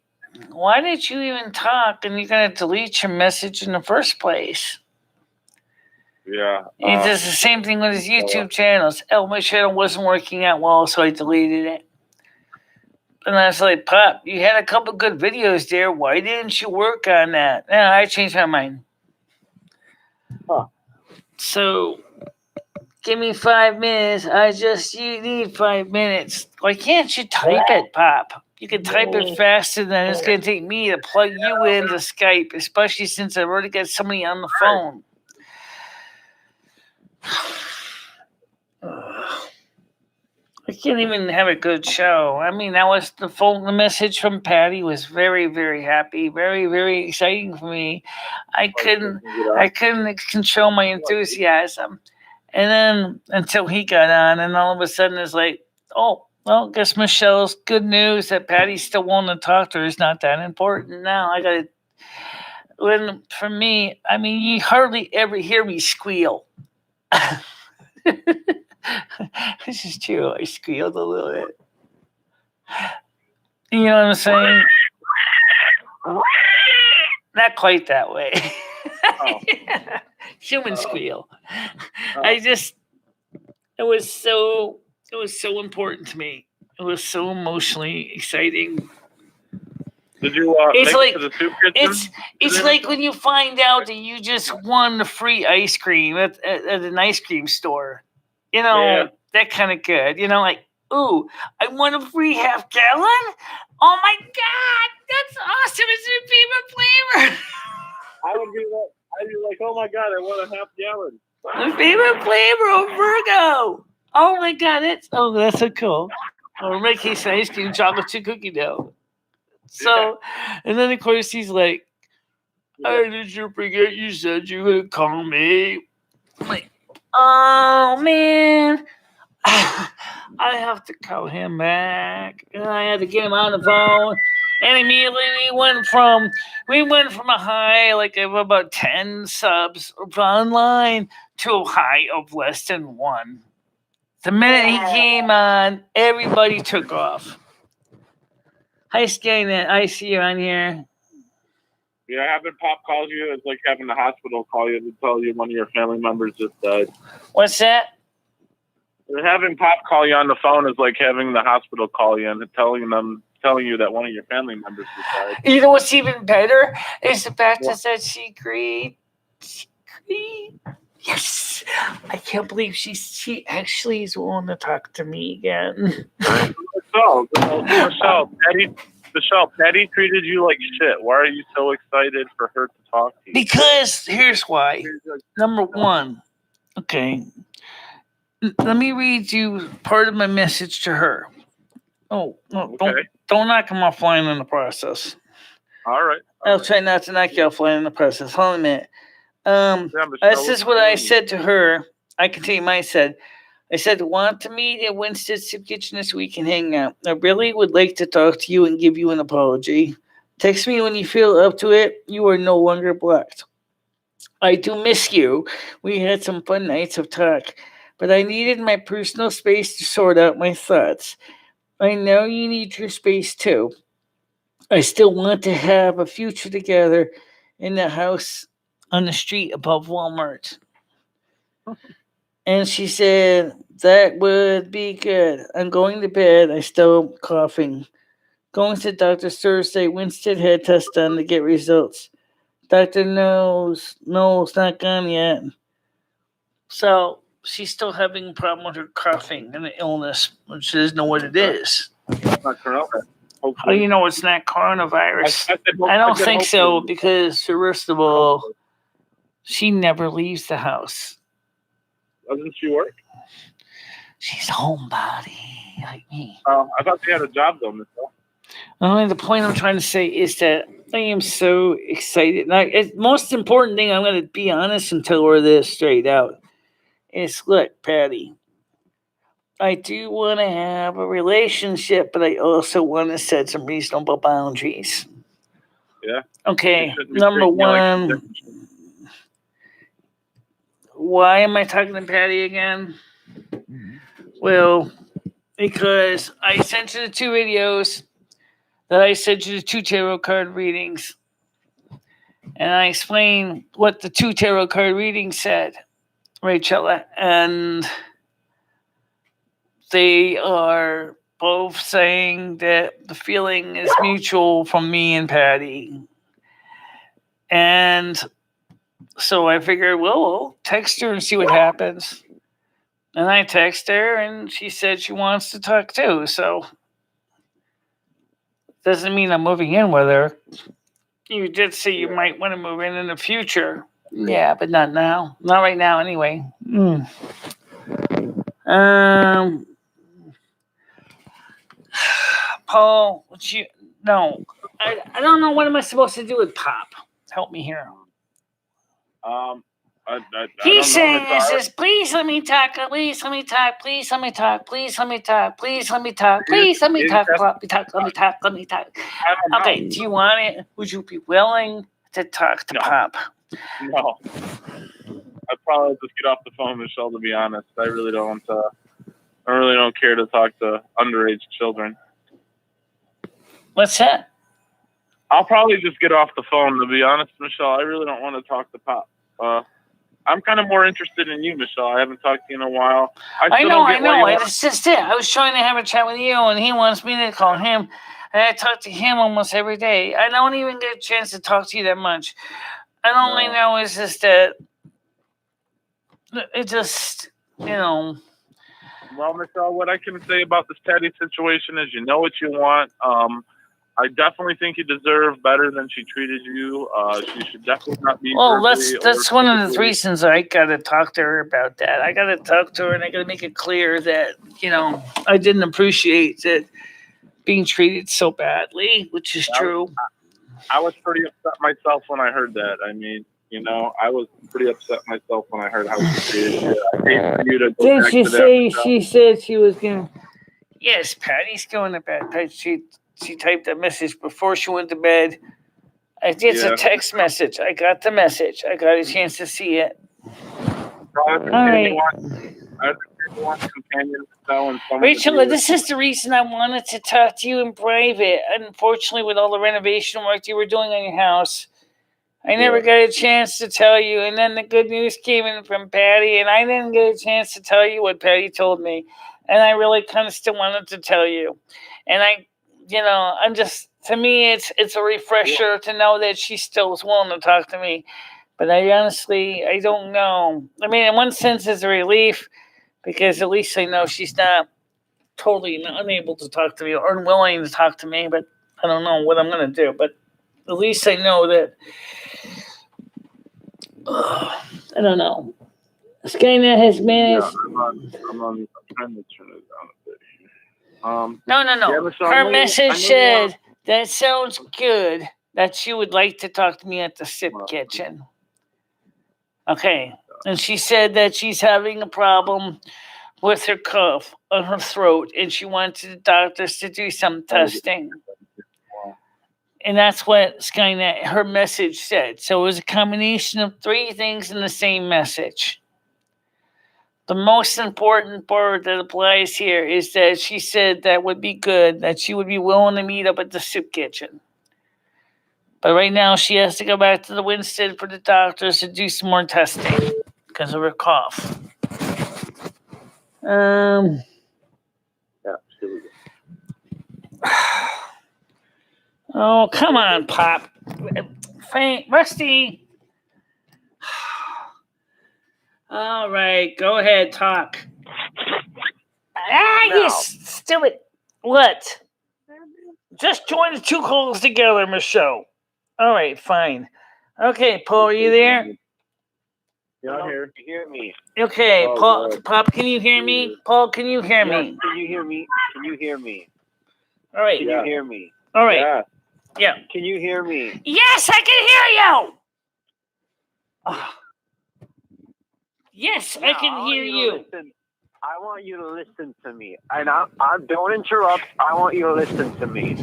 why did you even talk and you're going to delete your message in the first place? Yeah. He does the same thing with his YouTube channels. My channel wasn't working out well, so I deleted it. And I was like, Pop, you had a couple good videos there. Why didn't you work on that? Yeah, I changed my mind. Huh. So, give me 5 minutes. You need 5 minutes. Why can't you type it, Pop? You can type it faster than it's going to take me to plug you into Skype, especially since I've already got somebody on the phone. I can't even have a good show. I mean, that was the message from Patty was very, very happy, very, very exciting for me. I couldn't control my enthusiasm. And then until he got on, and all of a sudden it's like, oh, well, I guess Michelle's good news that Patty's still wanting to talk to her is not that important. Now I got to, for me, I mean, you hardly ever hear me squeal. This is true. I squealed a little bit. You know what I'm saying? Not quite that way. Oh. Human squeal. It was so important to me. It was so emotionally exciting. Did you It's make like- it to the soup kitchen? It's like when you find out that you just won the free ice cream at an ice cream store. You know, Yeah. that kind of good. You know, like, ooh, I won a free half gallon. Oh my God, that's awesome! It's your favorite flavor. I would be like, I'd be like, oh my God, I won a half gallon. My favorite flavor of Virgo. Oh my God, that's so cool. Or in my case, ice cream, chocolate chip cookie dough. So, and then of course he's like, "Hey, did you forget you said you would call me?" I'm like, "Oh man, I have to call him back." And I had to get him on the phone, and immediately we went from a high like of about 10 subs online to a high of less than 1. The minute he came on, everybody took off. Hi, Skynet. I see you on here. Yeah, having Pop call you is like having the hospital call you to tell you one of your family members just died. What's that? And having Pop call you on the phone is like having the hospital call you and telling you that one of your family members just died. You know what's even better is the fact that she agreed. She agreed. Yes, I can't believe she actually is willing to talk to me again. Michelle, Patty treated you like shit. Why are you so excited for her to talk to you? Because here's why. Number one, okay. Let me read you part of my message to her. Oh, no, Okay. don't knock him offline in the process. All right. I'll try not to knock you offline in the process. Hold on a minute. Michelle, This is what I said to her. I can tell you I said, want to meet at Winston's Soup Kitchen this week and hang out. I really would like to talk to you and give you an apology. Text me when you feel up to it. You are no longer blocked. I do miss you. We had some fun nights of talk, but I needed my personal space to sort out my thoughts. I know you need your space too. I still want to have a future together in the house on the street above Walmart. And she said, that would be good. I'm going to bed. I still coughing. Going to doctor's Thursday. Winston had test done to get results. Doctor knows, no, it's not gone yet. So she's still having a problem with her coughing and the illness, which she doesn't know what it is. Not corona. How do you know it's not coronavirus? I don't think so because, first of all, she never leaves the house. Doesn't she work? She's a homebody like me. I thought she had a job though, Michelle. Only the point I'm trying to say is that I am so excited. Now, the most important thing, I'm going to be honest and tell her this straight out, is, look, Patty, I do want to have a relationship, but I also want to set some reasonable boundaries. Yeah. Okay, number one, why am I talking to Patty again? Well, because I sent you the 2 videos that I sent you the 2 tarot card readings. And I explained what the 2 tarot card readings said, Rachel. And they are both saying that the feeling is mutual from me and Patty. And so I figured, well, we'll text her and see what happens. And I text her, and she said she wants to talk too. So doesn't mean I'm moving in with her. You did say you might want to move in the future. Yeah, but not now. Not right now, anyway. Paul, I don't know. What am I supposed to do with Pop? Help me here. He's saying this, please let me talk, please let me talk, please let me talk, please let me talk, please let me talk, please let me talk, let me talk. Okay, do you want it? Would you be willing to talk to Pop? No. I'd probably just get off the phone, Michelle, to be honest. I really don't care to talk to underage children. What's that? I'll probably just get off the phone, to be honest, Michelle. I really don't want to talk to Pop. I'm kind of more interested in you, Michelle. I haven't talked to you in a while. I know. It's just it. I was trying to have a chat with you, and he wants me to call him. And I talk to him almost every day. I don't even get a chance to talk to you that much. I only know is just that it just, Well, Michelle, what I can say about this Patty situation is you know what you want. I definitely think you deserve better than she treated you. She should definitely not be. Well, that's one of the reasons I got to talk to her about that. I got to talk to her and I got to make it clear that, I didn't appreciate that being treated so badly, which is true. I was pretty upset myself when I heard that. I mean, I was pretty upset myself when I heard how she treated you. I hate for you to go Didn't back she to say that. she said she was going to? Yes, Patty's going to bed. She typed that message before she went to bed. It's a text message. I got the message. I got a chance to see it. All right. Rachel, this is the reason I wanted to talk to you in private. Unfortunately, with all the renovation work you were doing on your house, I never got a chance to tell you. And then the good news came in from Patty, and I didn't get a chance to tell you what Patty told me. And I really kind of still wanted to tell you. And I'm just, to me, it's a refresher to know that she still was willing to talk to me. But I don't know. I mean, in one sense, it's a relief because at least I know she's not totally unable to talk to me or unwilling to talk to me. But I don't know what I'm going to do. But at least I know that. I don't know. Skynet has managed. I'm trying to turn it down a bit. No. Her message said, that sounds good, that she would like to talk to me at the SIP kitchen. Okay. And she said that she's having a problem with her cough on her throat, and she wanted the doctors to do some testing. And that's what Skynet, her message said. So it was a combination of three things in the same message. The most important part that applies here is that she said that would be good, that she would be willing to meet up at the soup kitchen. But right now she has to go back to the Winstead for the doctors to do some more testing because of her cough. Oh, come on, Pop. Rusty. All right, go ahead, talk. You stupid. What? Just join the two calls together, Michelle. All right, fine. Okay, Paul, are you there? Yeah, I'm here. You hear me? Okay, Paul. God. Pop, can you hear me? Paul, can you hear me? Can you hear me? Can you hear me? All right. Can you hear me? All right. Yeah. Can you hear me? Yes, I can hear you. Yes, I can hear you. I want you to listen to me. And I don't interrupt. I want you to listen to me.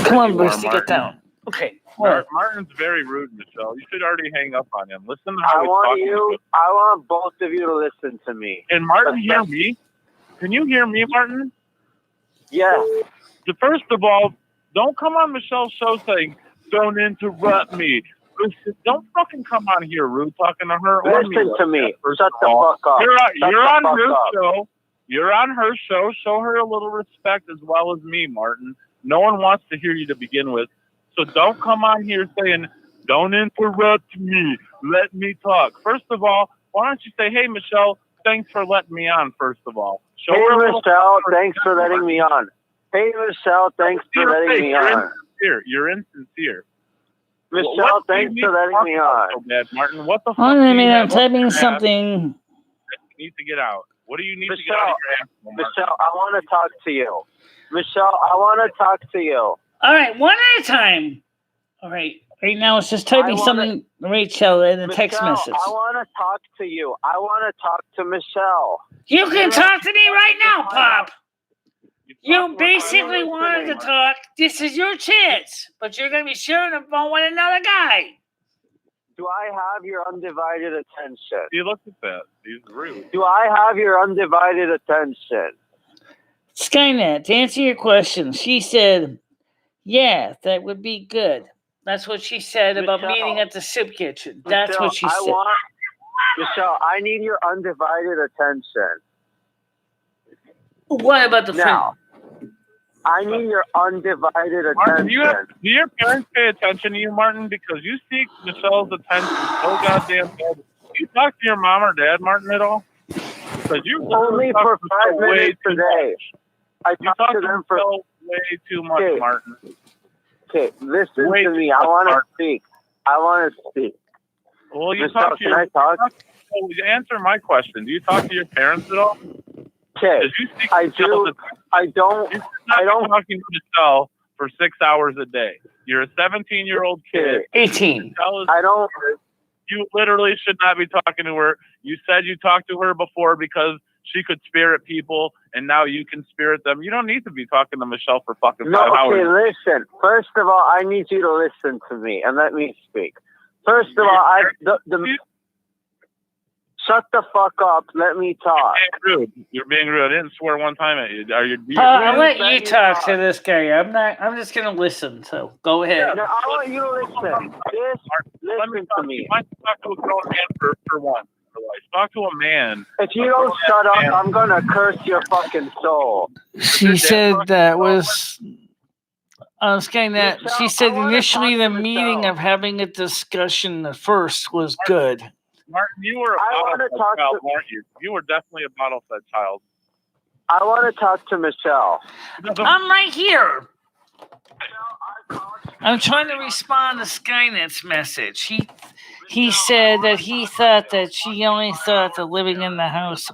Come on, Rusty, get down. Okay. Martin's very rude, Michelle. You should already hang up on him. Listen to how I want both of you to listen to me. Can Martin hear me? Can you hear me, Martin? Yes. First of all, don't come on Michelle's show saying, "Don't interrupt me." Listen, don't fucking come on here, rude, talking to her. Listen to me. Shut the fuck up. You're on her show. You're on her show. Show her a little respect as well as me, Martin. No one wants to hear you to begin with. So don't come on here saying, "Don't interrupt me. Let me talk." First of all, why don't you say, "Hey, Michelle, thanks for letting me on," first of all. Hey, Michelle, thanks for letting me on. Hey, Michelle, thanks for letting me on. You're insincere. Michelle, thanks for letting me on. So bad, Martin, what the fuck? I'm typing something. You need to get out. What do you need Michelle, to get out of your ass? Michelle, I want to talk to you. Michelle, I want to talk to you. All right, one at a time. All right. Right now it's just typing something, Rachel, in a text message. I want to talk to you. I want to talk to Michelle. You can talk to me right now, Pop. You basically wanted to talk. This is your chance, but you're going to be sharing a phone with another guy. Do I have your undivided attention? See, look at that. He's rude. Do I have your undivided attention? Skynet, to answer your question, she said, yeah, that would be good. That's what she said about meeting at the soup kitchen. That's what she said. Michelle, I need your undivided attention. What about the now? I need your undivided Martin, attention. do your parents pay attention to you, Martin? Because you seek Michelle's attention so goddamn bad. Do you talk to your mom or dad, Martin, at all? Because you Only for 5 minutes a day. I You talk to them for. Michelle way too much, Okay. Martin. Okay, listen Wait, to me. I want to speak. Well, you Michelle, talk to can I talk? Answer my question. Do you talk to your parents at all? Okay, You seek I Michelle's do. attention. I don't. You should not be talking to Michelle for 6 hours a day. You're a 17-year-old kid. 18. I don't. You literally should not be talking to her. You said you talked to her before because she could spirit people, and now you can spirit them. You don't need to be talking to Michelle for fucking 5 hours. Okay, listen. First of all, I need you to listen to me and let me speak. First of all, shut the fuck up. Let me talk. You're being rude. I didn't swear one time at you. I'll let you talk to this guy. I'm just gonna listen. So go ahead. No, I want you to listen. Listen to me. Why don't you talk to a grown man for once? Talk to a man. If you don't shut up, I'm gonna curse your fucking soul. She said that was. I was getting that. Michelle, She said I wanna initially talk the to meeting Michelle. of having a discussion at first was good. Martin, you were a bottle-fed child, weren't you? You were definitely a bottle-fed child. I want to talk to Michelle. I'm right here. I'm trying to respond to Skynet's message. He said that he thought that she only thought that living in the house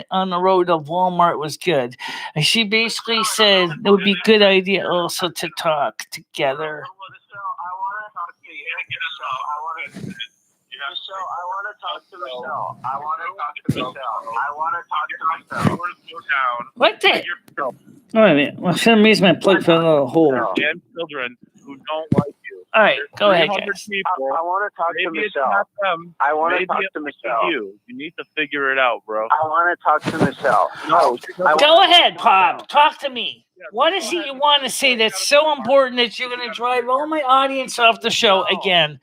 on the road of Walmart was good. And she basically said it would be a good idea also to talk together. What the? All right, I'm trying to raise my plug for another hole. And children who don't like you. All right, go ahead, guys. People, I want to talk to maybe it's Michelle. not them. I want to Maybe talk it's to Michelle. You need to figure it out, bro. I want to talk to Michelle. No, Go ahead, Pop. Talk to me. What is it you want to say that's so important that you're going to drive all my audience off the show again?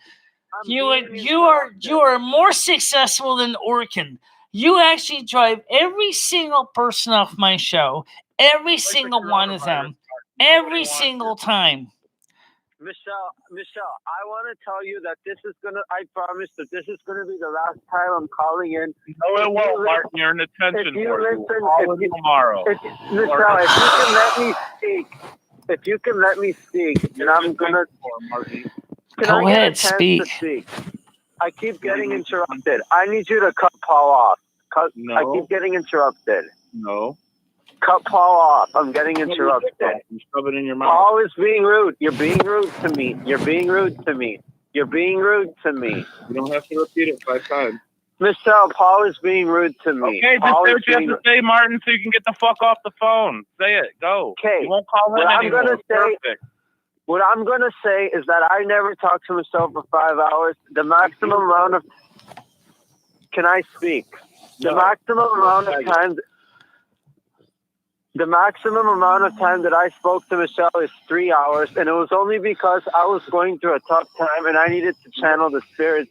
You are more successful than Orkin. You actually drive every single person off my show, every single one of them, every single time. Michelle, I want to tell you that I promise that this is going to be the last time I'm calling in. No, it won't, Martin. You're an attention for tomorrow. Michelle, if you can let me speak, then I'm going to... Go ahead, speak. I keep getting interrupted. I need you to cut Paul off. No. I keep getting interrupted. No. Cut Paul off. I'm getting interrupted. You shove it in your mouth. Paul is being rude. You're being rude to me. You're being rude to me. You're being rude to me. You don't have to repeat it 5 times. Michelle, Paul is being rude to me. Okay, just say what you have to say, Martin, so you can get the fuck off the phone. Say it. Go. Okay. You won't call in anymore. What I'm going to say is that I never talked to Michelle for 5 hours. The maximum amount of... Can I speak? The maximum amount of time... The maximum amount of time that I spoke to Michelle is 3 hours, and it was only because I was going through a tough time, and I needed to channel the spirits,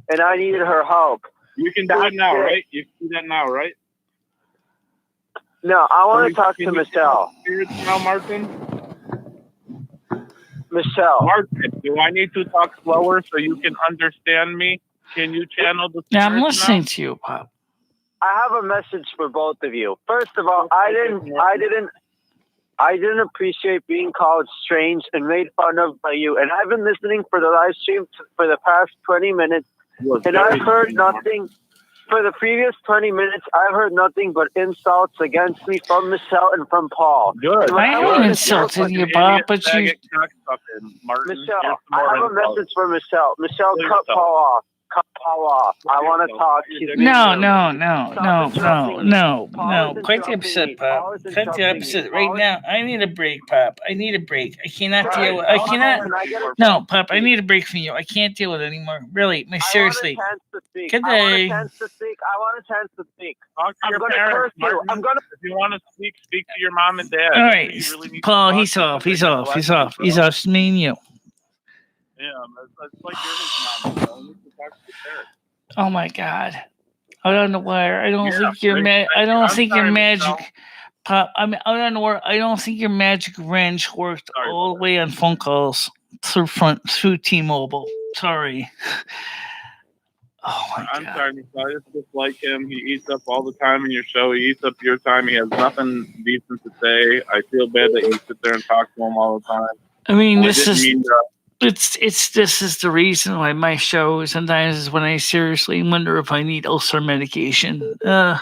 and I needed her help. You can do it now, right? You can do that now, right? No, I want to talk to Michelle. Spirits now, Martin? Michelle. Martin, do I need to talk slower so you can understand me? Can you channel the spirits Yeah, I'm listening now? to you, Pop. I have a message for both of you. First of all, I didn't appreciate being called strange and made fun of by you. And I've been listening for the live stream for the past 20 minutes, and I've heard nothing. For the previous 20 minutes, I've heard nothing but insults against me from Michelle and from Paul. Good. I haven't insulted you, Bob, but you... Michelle, I have a message for Michelle. Michelle, cut Paul off. Cut Paul off. I want to talk. No. Quite the opposite, Pop. Quite the opposite. Right now, I need a break, Pop. I need a break. I cannot deal with... No, Pop, I need a break from you. I can't deal with it anymore. Really, seriously. Good day. I want a chance to speak. Talk to your parents, Martin. If you want to speak to your mom and dad. All right, Paul, he's off. He's off. Me and you. Yeah, that's like your mom. You need to talk to your parents. Oh my God! I don't know why. I don't think you're magic. Pop, I mean, I don't know. I don't think your magic wrench worked Sorry all about the way on phone calls through T-Mobile. Sorry. Oh my I'm God. sorry, Michelle. I just dislike him. He eats up all the time in your show. He eats up your time. He has nothing decent to say. I feel bad that you sit there and talk to him all the time. I mean, I this didn't is mean to. this is the reason why my show sometimes is when I seriously wonder if I need ulcer medication. Yeah.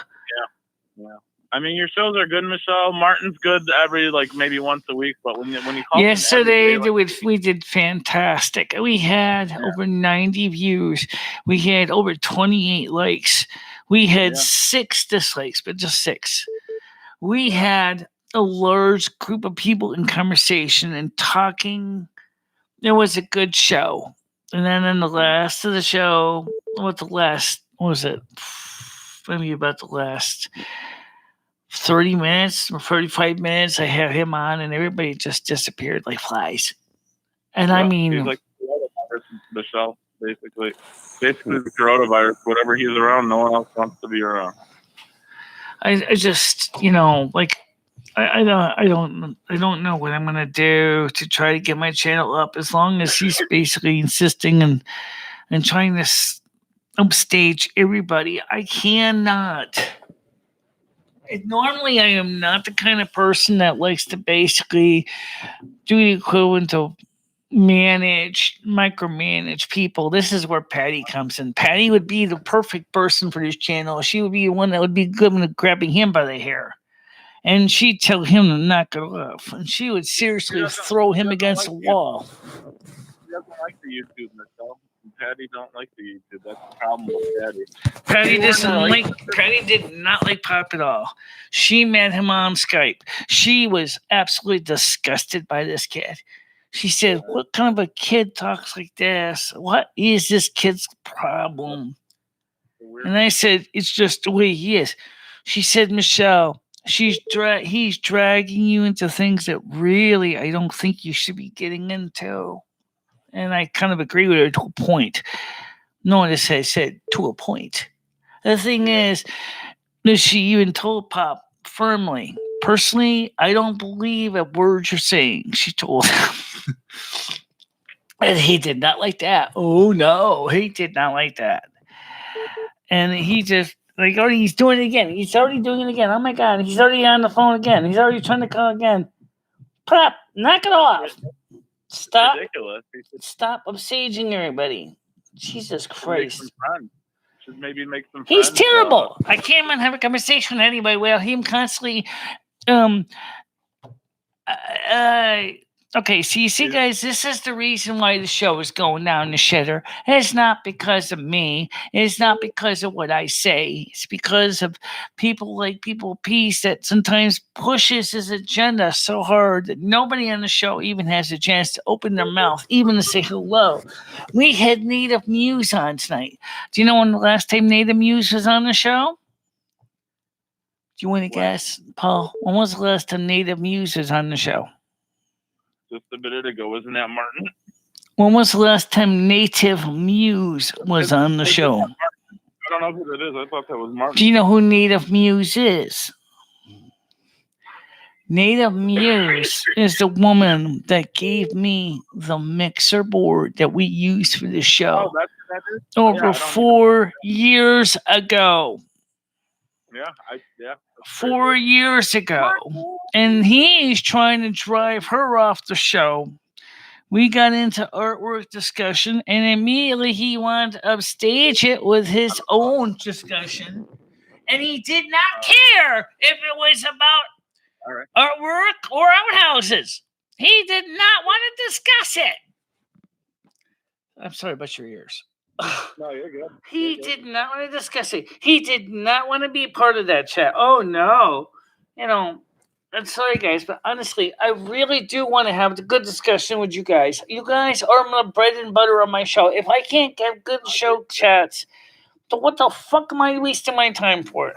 I mean, your shows are good, Michelle. Martin's good every maybe once a week, but when you call him every Yesterday day, we did fantastic. We had over 90 views. We had over 28 likes. We had 6 dislikes, but just 6. We had a large group of people in conversation and talking. It was a good show. And then in the last of the show, what was it? Maybe about the last 30 minutes or 35 minutes, I had him on and everybody just disappeared like flies. And I mean, he's like coronavirus, Michelle, basically the coronavirus. Whatever he's around, no one else wants to be around. I just, I don't know what I'm gonna do to try to get my channel up. As long as he's basically insisting and trying to upstage everybody, I cannot. Normally, I am not the kind of person that likes to basically do the equivalent of micromanage people. This is where Patty comes in. Patty would be the perfect person for this channel. She would be the one that would be good at grabbing him by the hair. And she'd tell him to knock it off. And she would seriously throw him against the wall. He doesn't like the YouTube, Michelle. Patty don't like the YouTube. That's the problem with Patty. Patty did not like Pop at all. She met him on Skype. She was absolutely disgusted by this kid. She said, "What kind of a kid talks like this? What is this kid's problem?" And I said, "It's just the way he is." She said, "Michelle, he's dragging you into things that really I don't think you should be getting into." And I kind of agree with her to a point. Notice I said to a point. The thing is, she even told Pop firmly, "Personally, I don't believe a word you're saying," she told him. And he did not like that. Oh, no, he did not like that. And he just, he's doing it again. He's already doing it again. Oh, my God, he's already on the phone again. He's already trying to call again. Pop, knock it off. Stop. Ridiculous. Stop upstaging everybody. Jesus Christ. Should maybe make some He's friends, terrible. I can't even have a conversation with anybody without him constantly okay, so you see, guys, this is the reason why the show is going down the shitter. It's not because of me. It's not because of what I say. It's because of people like People Peace that sometimes pushes his agenda so hard that nobody on the show even has a chance to open their mouth, even to say hello. We had Native Muse on tonight. Do you know when the last time Native Muse was on the show? Do you want to guess, Paul? When was the last time Native Muse was on the show? Just a minute ago, wasn't that Martin? When was the last time Native Muse was on the show? I don't know who that is. I thought that was Martin. Do you know who Native Muse is? Native Muse is the woman that gave me the mixer board that we used for the show over 4 years ago. Yeah. 4 years ago. And he's trying to drive her off the show. We got into artwork discussion, and immediately he wanted to upstage it with his own discussion. And he did not care if it was about artwork or outhouses. He did not want to discuss it. I'm sorry about your ears. No, you're good. He did not want to discuss it. He did not want to be part of that chat. Oh, no. I'm sorry, guys, but honestly, I really do want to have a good discussion with you guys. You guys are my bread and butter on my show. If I can't get good show chats, then what the fuck am I wasting my time for?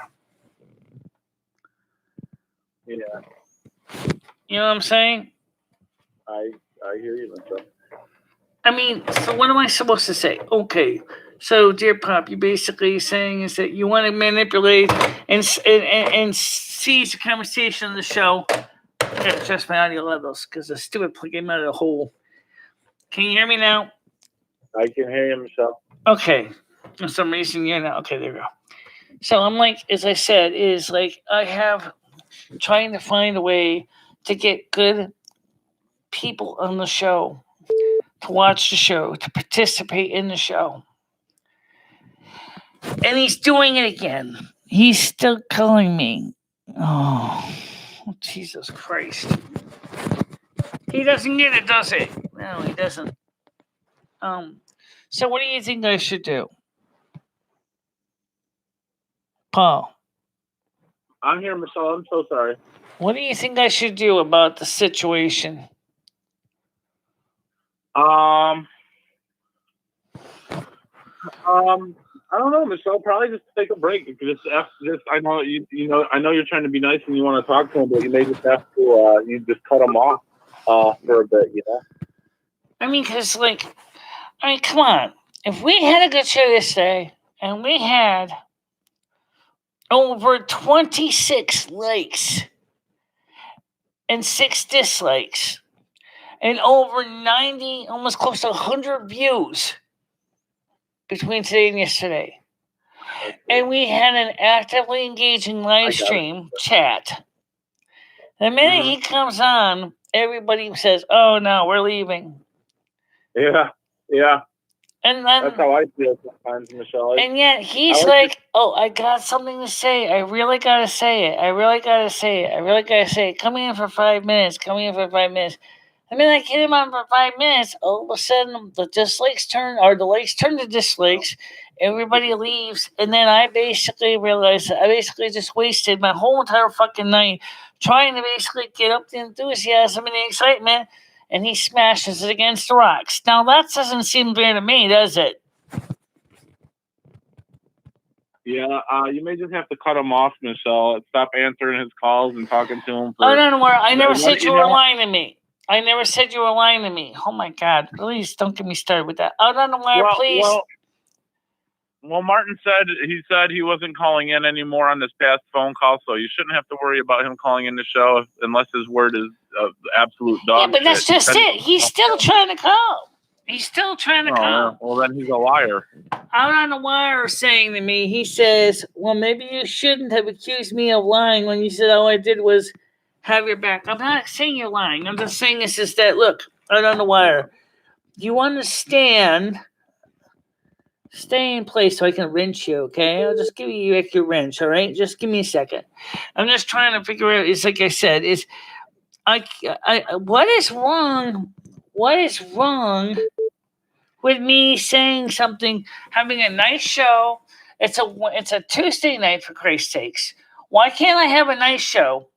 Yeah. You know what I'm saying? I hear you, Michelle. I mean, so what am I supposed to say? Okay, so dear Pop, you're basically saying is that you want to manipulate and see cease the conversation on the show. I gotta adjust my audio levels because the stupid plug came out of the hole. Can you hear me now? I can hear you, Michelle. Okay. For some reason, you're not. Okay, there you go. So I'm like, as I said, is like I have trying to find a way to get good people on the show, to watch the show, to participate in the show. And he's doing it again. He's still calling me. Oh, Jesus Christ. He doesn't get it, does he? No, he doesn't. So what do you think I should do? Paul, I'm here, Michelle. I'm so sorry. what do you think I should do about the situation? I don't know, Michelle. Probably just take a break. Just I know I know you're trying to be nice and you want to talk to him, but you may just have to you just cut him off for a bit, you know. I mean, come on. If we had a good show this day and we had over 26 likes and 6 dislikes and over 90, almost close to 100 views between today and yesterday, and we had an actively engaging live stream chat, the minute he comes on, everybody says, "Oh no, we're leaving." Yeah. And then That's how I feel sometimes, Michelle. And yet he's like, "Oh, I got something to say. I really got to say it. I really got to say it. I really got to say it. Come in for 5 minutes. Come in for 5 minutes." I mean, I get him on for 5 minutes. All of a sudden, the likes turn to dislikes. Everybody leaves. And then I basically realized that I basically just wasted my whole entire fucking night trying to basically get up the enthusiasm and the excitement. And he smashes it against the rocks. Now, that doesn't seem fair to me, does it? Yeah, you may just have to cut him off, Michelle. Stop answering his calls and talking to him. I never said you were lying to me. I never said you were lying to me. Oh my God! Please don't get me started with that. Out on the wire, please. Well, Martin said he wasn't calling in anymore on this past phone call, so you shouldn't have to worry about him calling in the show unless his word is absolute dog. Yeah, but that's just it. He's still trying to call. He's still trying to call. Well, then he's a liar. Out on the wire saying to me, he says, "Well, maybe you shouldn't have accused me of lying when you said all I did was have your back." I'm not saying you're lying. I'm just saying this is that, look, out on the wire. You understand? Stay in place so I can wrench you, okay? I'll just give you your wrench, all right? Just give me a second. I'm just trying to figure out, it's like I said, what is wrong? What is wrong with me saying something, having a nice show? It's a Tuesday night, for Christ's sakes. Why can't I have a nice show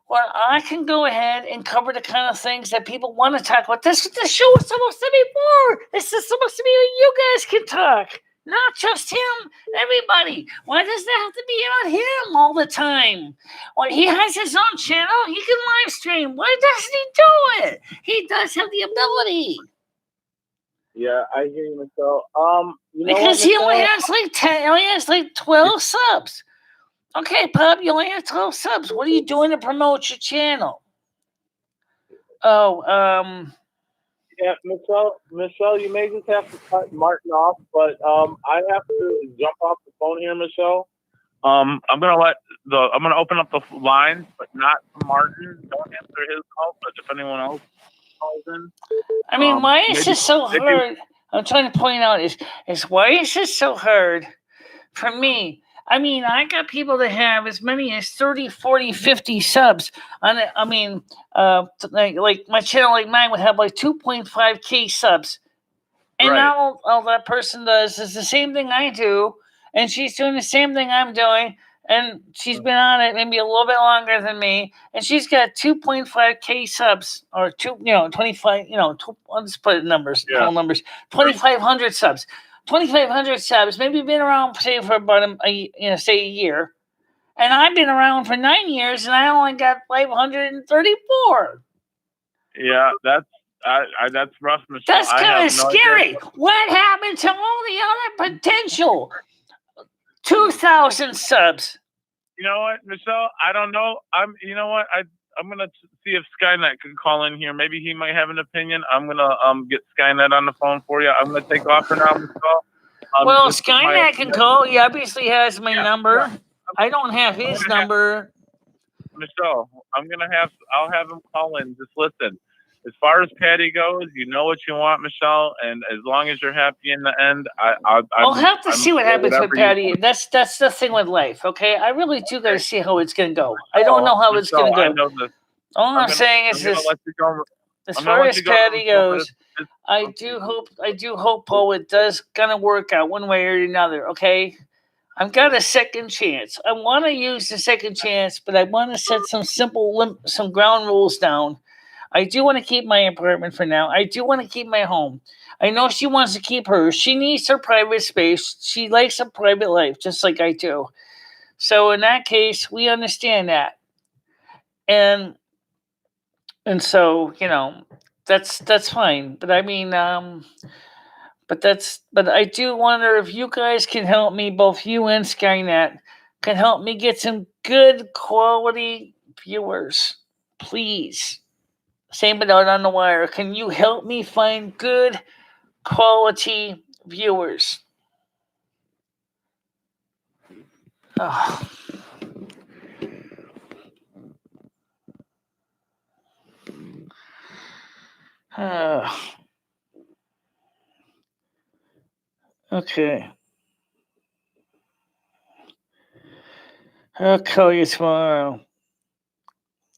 where I can go ahead and cover the kind of things that people want to talk about? This is what the show is supposed to be for. This is supposed to be where you guys can talk, not just him. Everybody. Why does that have to be about him all the time? Well, he has his own channel. He can live stream. Why doesn't he do it? He does have the ability. Yeah, I hear you, Michelle. Because he only has like 10. He only has like 12 subs. Okay, Pub, you only have 12 subs. What are you doing to promote your channel? Yeah, Michelle, you may just have to cut Martin off, but I have to jump off the phone here, Michelle. I'm gonna open up the lines, but not Martin. Don't answer his call, but if anyone else calls in. I mean, why is this so hard? I'm trying to point out is why is this so hard for me? I mean, I got people that have as many as 30, 40, 50 subs on it. I mean, like my channel, like mine, would have like 2.5K subs. And now all that person does is the same thing I do. And she's doing the same thing I'm doing. And she's been on it maybe a little bit longer than me. And she's got 2.5K subs or 25, I'll just put numbers, whole numbers, 2,500 subs. 2,500 subs, maybe been around, say, for about a year. And I've been around for 9 years, and I only got 534. Yeah, that's rough, Michelle. That's kind of scary. What happened to all the other potential 2,000 subs? You know what, Michelle? I don't know. You know what? I'm gonna see if Skynet can call in here. Maybe he might have an opinion. I'm gonna get Skynet on the phone for you. I'm gonna take off for now, Michelle. Well, Skynet can call. He obviously has my number. Yeah. I don't have his number. Michelle, I'll have him call in. Just listen. As far as Patty goes, you know what you want, Michelle, and as long as you're happy in the end, I'll have to see what happens with Patty. That's the thing with life, okay? I really do got to see how it's gonna go. I don't know how it's gonna go. I know this. All I'm saying is this: as far as Patty goes, I do hope, Paul, it does gonna work out one way or another. Okay, I've got a second chance. I want to use the second chance, but I want to set some ground rules down. I do want to keep my apartment for now. I do want to keep my home. I know she wants to keep hers. She needs her private space. She likes a private life, just like I do. So in that case, we understand that, and so that's fine. But I mean, but I do wonder if you guys can help me, both you and Skynet, can help me get some good quality viewers, please. Same but out on the wire. Can you help me find good quality viewers? Oh. Okay. I'll call you tomorrow.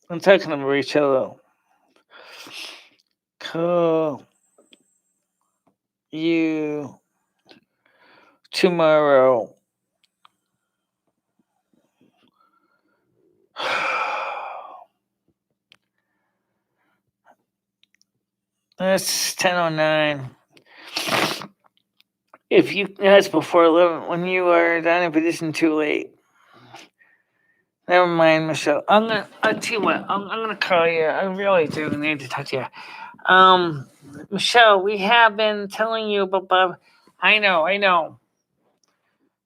I'm talking to Rachel. Call you tomorrow. That's 10:09. That's before 11. When you are done, if it isn't too late. Never mind, Michelle. I'll tell you what. I'm gonna call you. I really do need to talk to you. Michelle, we have been telling you about Bob. I know.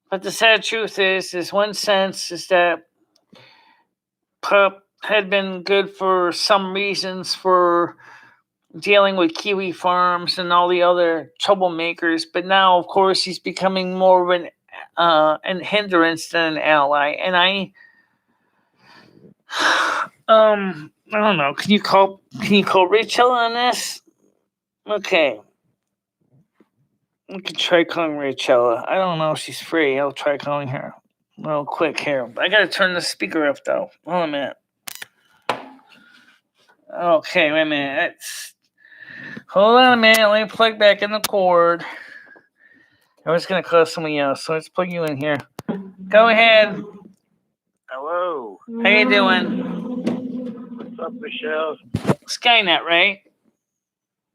But the sad truth is one sense is that Pup had been good for some reasons for dealing with Kiwi Farms and all the other troublemakers, but now, of course, he's becoming more of an hindrance than an ally. And I don't know. Can you call Rachel on this? Okay. We can try calling Rachel. I don't know if she's free. I'll try calling her real quick here. I gotta turn the speaker up though. Hold on a minute. Okay, wait a minute. Hold on a minute. Let me plug back in the cord. I was gonna call somebody else, so let's plug you in here. Go ahead. Hello. How you doing? What's up, Michelle? Skynet, right?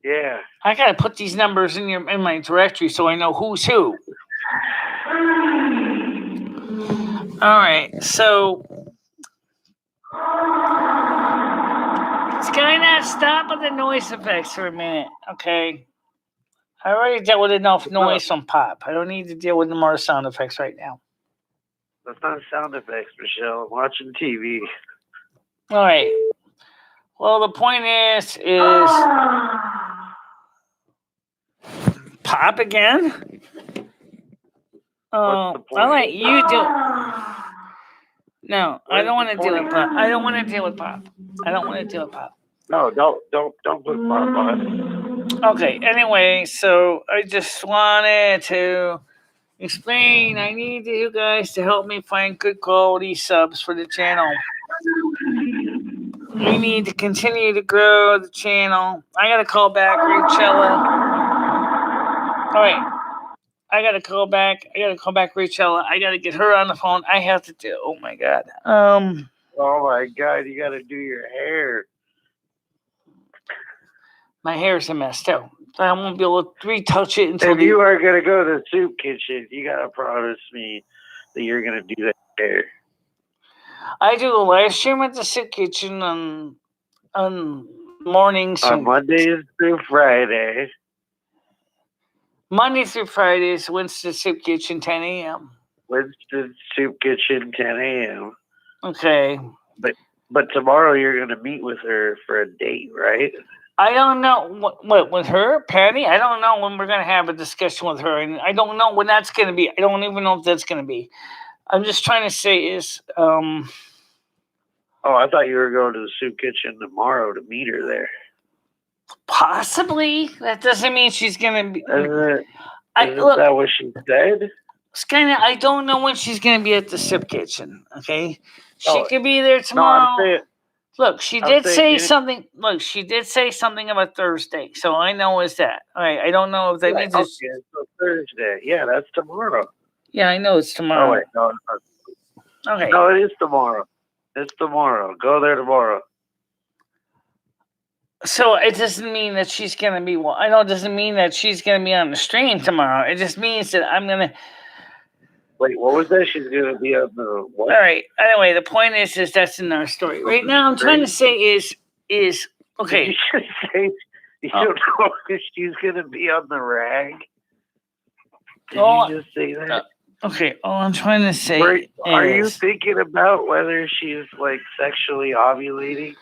Yeah. I gotta put these numbers in my directory so I know who's who. All right, so Skynet, stop with the noise effects for a minute, okay? I already dealt with enough noise from Pop. I don't need to deal with more sound effects right now. That's not sound effects, Michelle. I'm watching TV. All right. Well, the point is Pop again? What's the point? I'll let you do it. No, I don't want to deal with Pop. I don't want to deal with Pop. No, don't put Pop on. Okay, anyway, so I just wanted to explain. I need you guys to help me find good quality subs for the channel. We need to continue to grow the channel. I gotta call back Rachella. All right. I gotta call back Rachella. I gotta get her on the phone. I have to do. Oh my god. Oh my god, you gotta do your hair. My hair's a mess too. I won't be able to retouch it until. If you are gonna go to the soup kitchen, you gotta promise me that you're gonna do that hair. I do a live stream at the soup kitchen on mornings. On Mondays through Fridays. Monday through Fridays, Winston Soup Kitchen, 10 a.m. Winston Soup Kitchen, 10 a.m. Okay. But tomorrow you're going to meet with her for a date, right? I don't know what with her, Patty. I don't know when we're gonna have a discussion with her, and I don't know when that's gonna be. I don't even know if that's gonna be. I'm just trying to say is, Oh, I thought you were going to the soup kitchen tomorrow to meet her there. possibly that doesn't mean she's gonna be. Isn't Look, that what she said? Skynet, I don't know when she's gonna be at the soup kitchen. Okay, she Oh, could be there No, tomorrow. I'm saying. Look, she I'm did saying, say didn't- something. Look, she did say something about Thursday, so I know it's that. All right, I don't know if that Right, means okay, it's. so Thursday. Yeah, that's tomorrow. Yeah, I know it's Oh tomorrow. wait, no, Okay. no, it is tomorrow. It's tomorrow. Go there tomorrow. So it doesn't mean that she's gonna be. Well, I know it doesn't mean that she's gonna be on the stream tomorrow. It just means that I'm gonna. Wait, what was that? She's gonna be on the what? All right. Anyway, the point is that's another story. Right now, I'm trying to say is Did okay. you just say you Oh. don't know if she's gonna be on the rag? Did Oh, you just say that? Okay. All I'm trying to say Are you is. thinking about whether she's like sexually ovulating?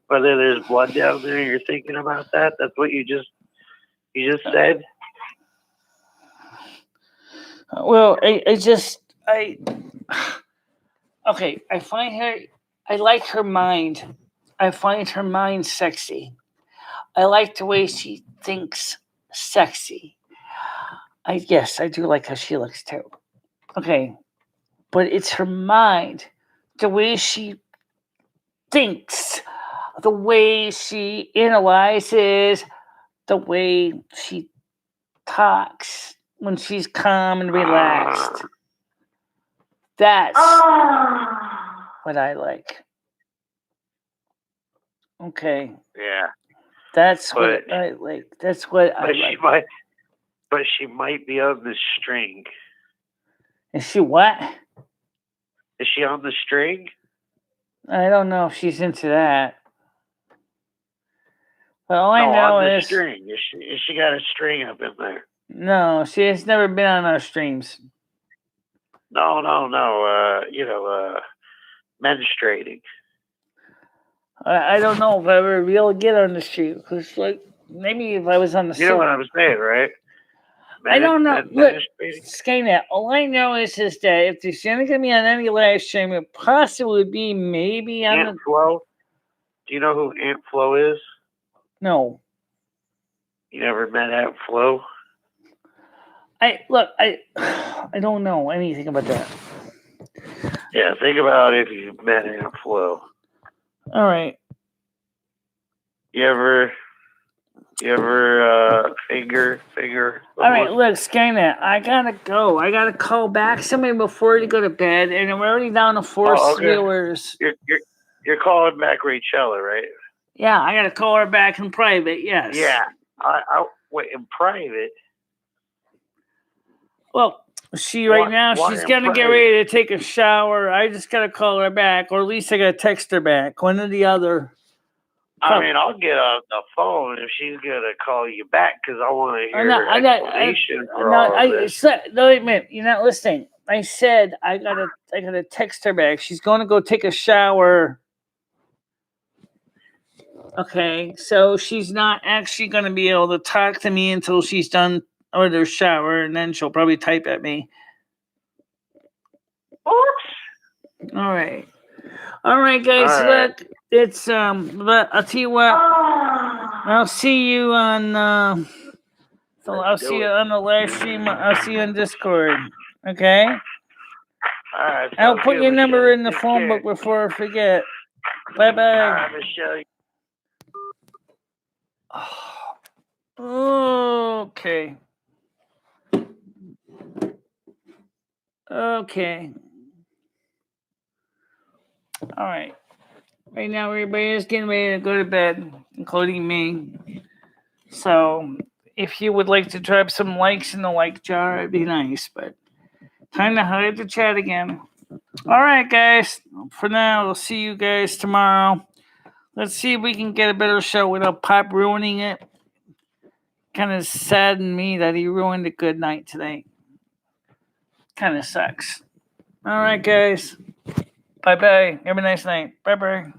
Whether there's blood down there? You're thinking about that? That's what you just said? Well, okay. I find her. I like her mind. I find her mind sexy. I like the way she thinks sexy. Yes, I do like how she looks too. Okay, but it's her mind, the way she thinks, the way she analyzes, the way she talks when she's calm and relaxed. That's what I like. Okay, Yeah. that's But- what I like. That's what I like. But she might be on the string. Is she what? Is she on the string? I don't know if she's into that. But all I No, know on the is string. Is she got a string up in there? no, she has never been on our streams. No. Menstruating. I don't know if I ever really get on the stream because, like, maybe if I was on the You know what I'm saying, right? I don't know. Look, Menstruating. Skynet. All I know is that if there's going to be on any live stream, it possibly would be maybe on Aunt Flo. Do you know who Aunt Flo is? No. You never met Aunt Flo? I don't know anything about that. Yeah, think about if you met Aunt Flo. All right. You ever finger? All right, look, Skynet, I gotta go. I gotta call back somebody before you go to bed, and we're already down to 4 okay. viewers. You're calling back Rachella, right? Yeah, I gotta call her back in private. Yes. Yeah. I wait in private. Well, right now why she's in gonna get private? ready to take a shower. I just gotta call her back, or at least I gotta text her back. One or the other. I mean, I'll get on the phone if she's gonna call you back because I want to hear her explanation for all of this. No, wait a minute. You're not listening. I said I gotta text her back. She's gonna go take a shower. Okay, so she's not actually gonna be able to talk to me until she's done with her shower, and then she'll probably type at me. All right, guys. All right. Look, it's but I'll tell you what. I'll see you on. So I'll see you on the live stream. I'll see you on Discord. Okay. All right. I'll sounds put good, your number Michelle. in the Take phone care. book before I forget. Bye All bye. right, Michelle. Okay. Okay. All right. Right now, everybody is getting ready to go to bed, including me. So, if you would like to drop some likes in the like jar, it'd be nice. But time to hide the chat again. All right, guys. For now, we'll see you guys tomorrow. Let's see if we can get a better show without Pop ruining it. Kind of saddened me that he ruined a good night today. Kind of sucks. All right, guys. Bye bye. Have a nice night. Bye bye.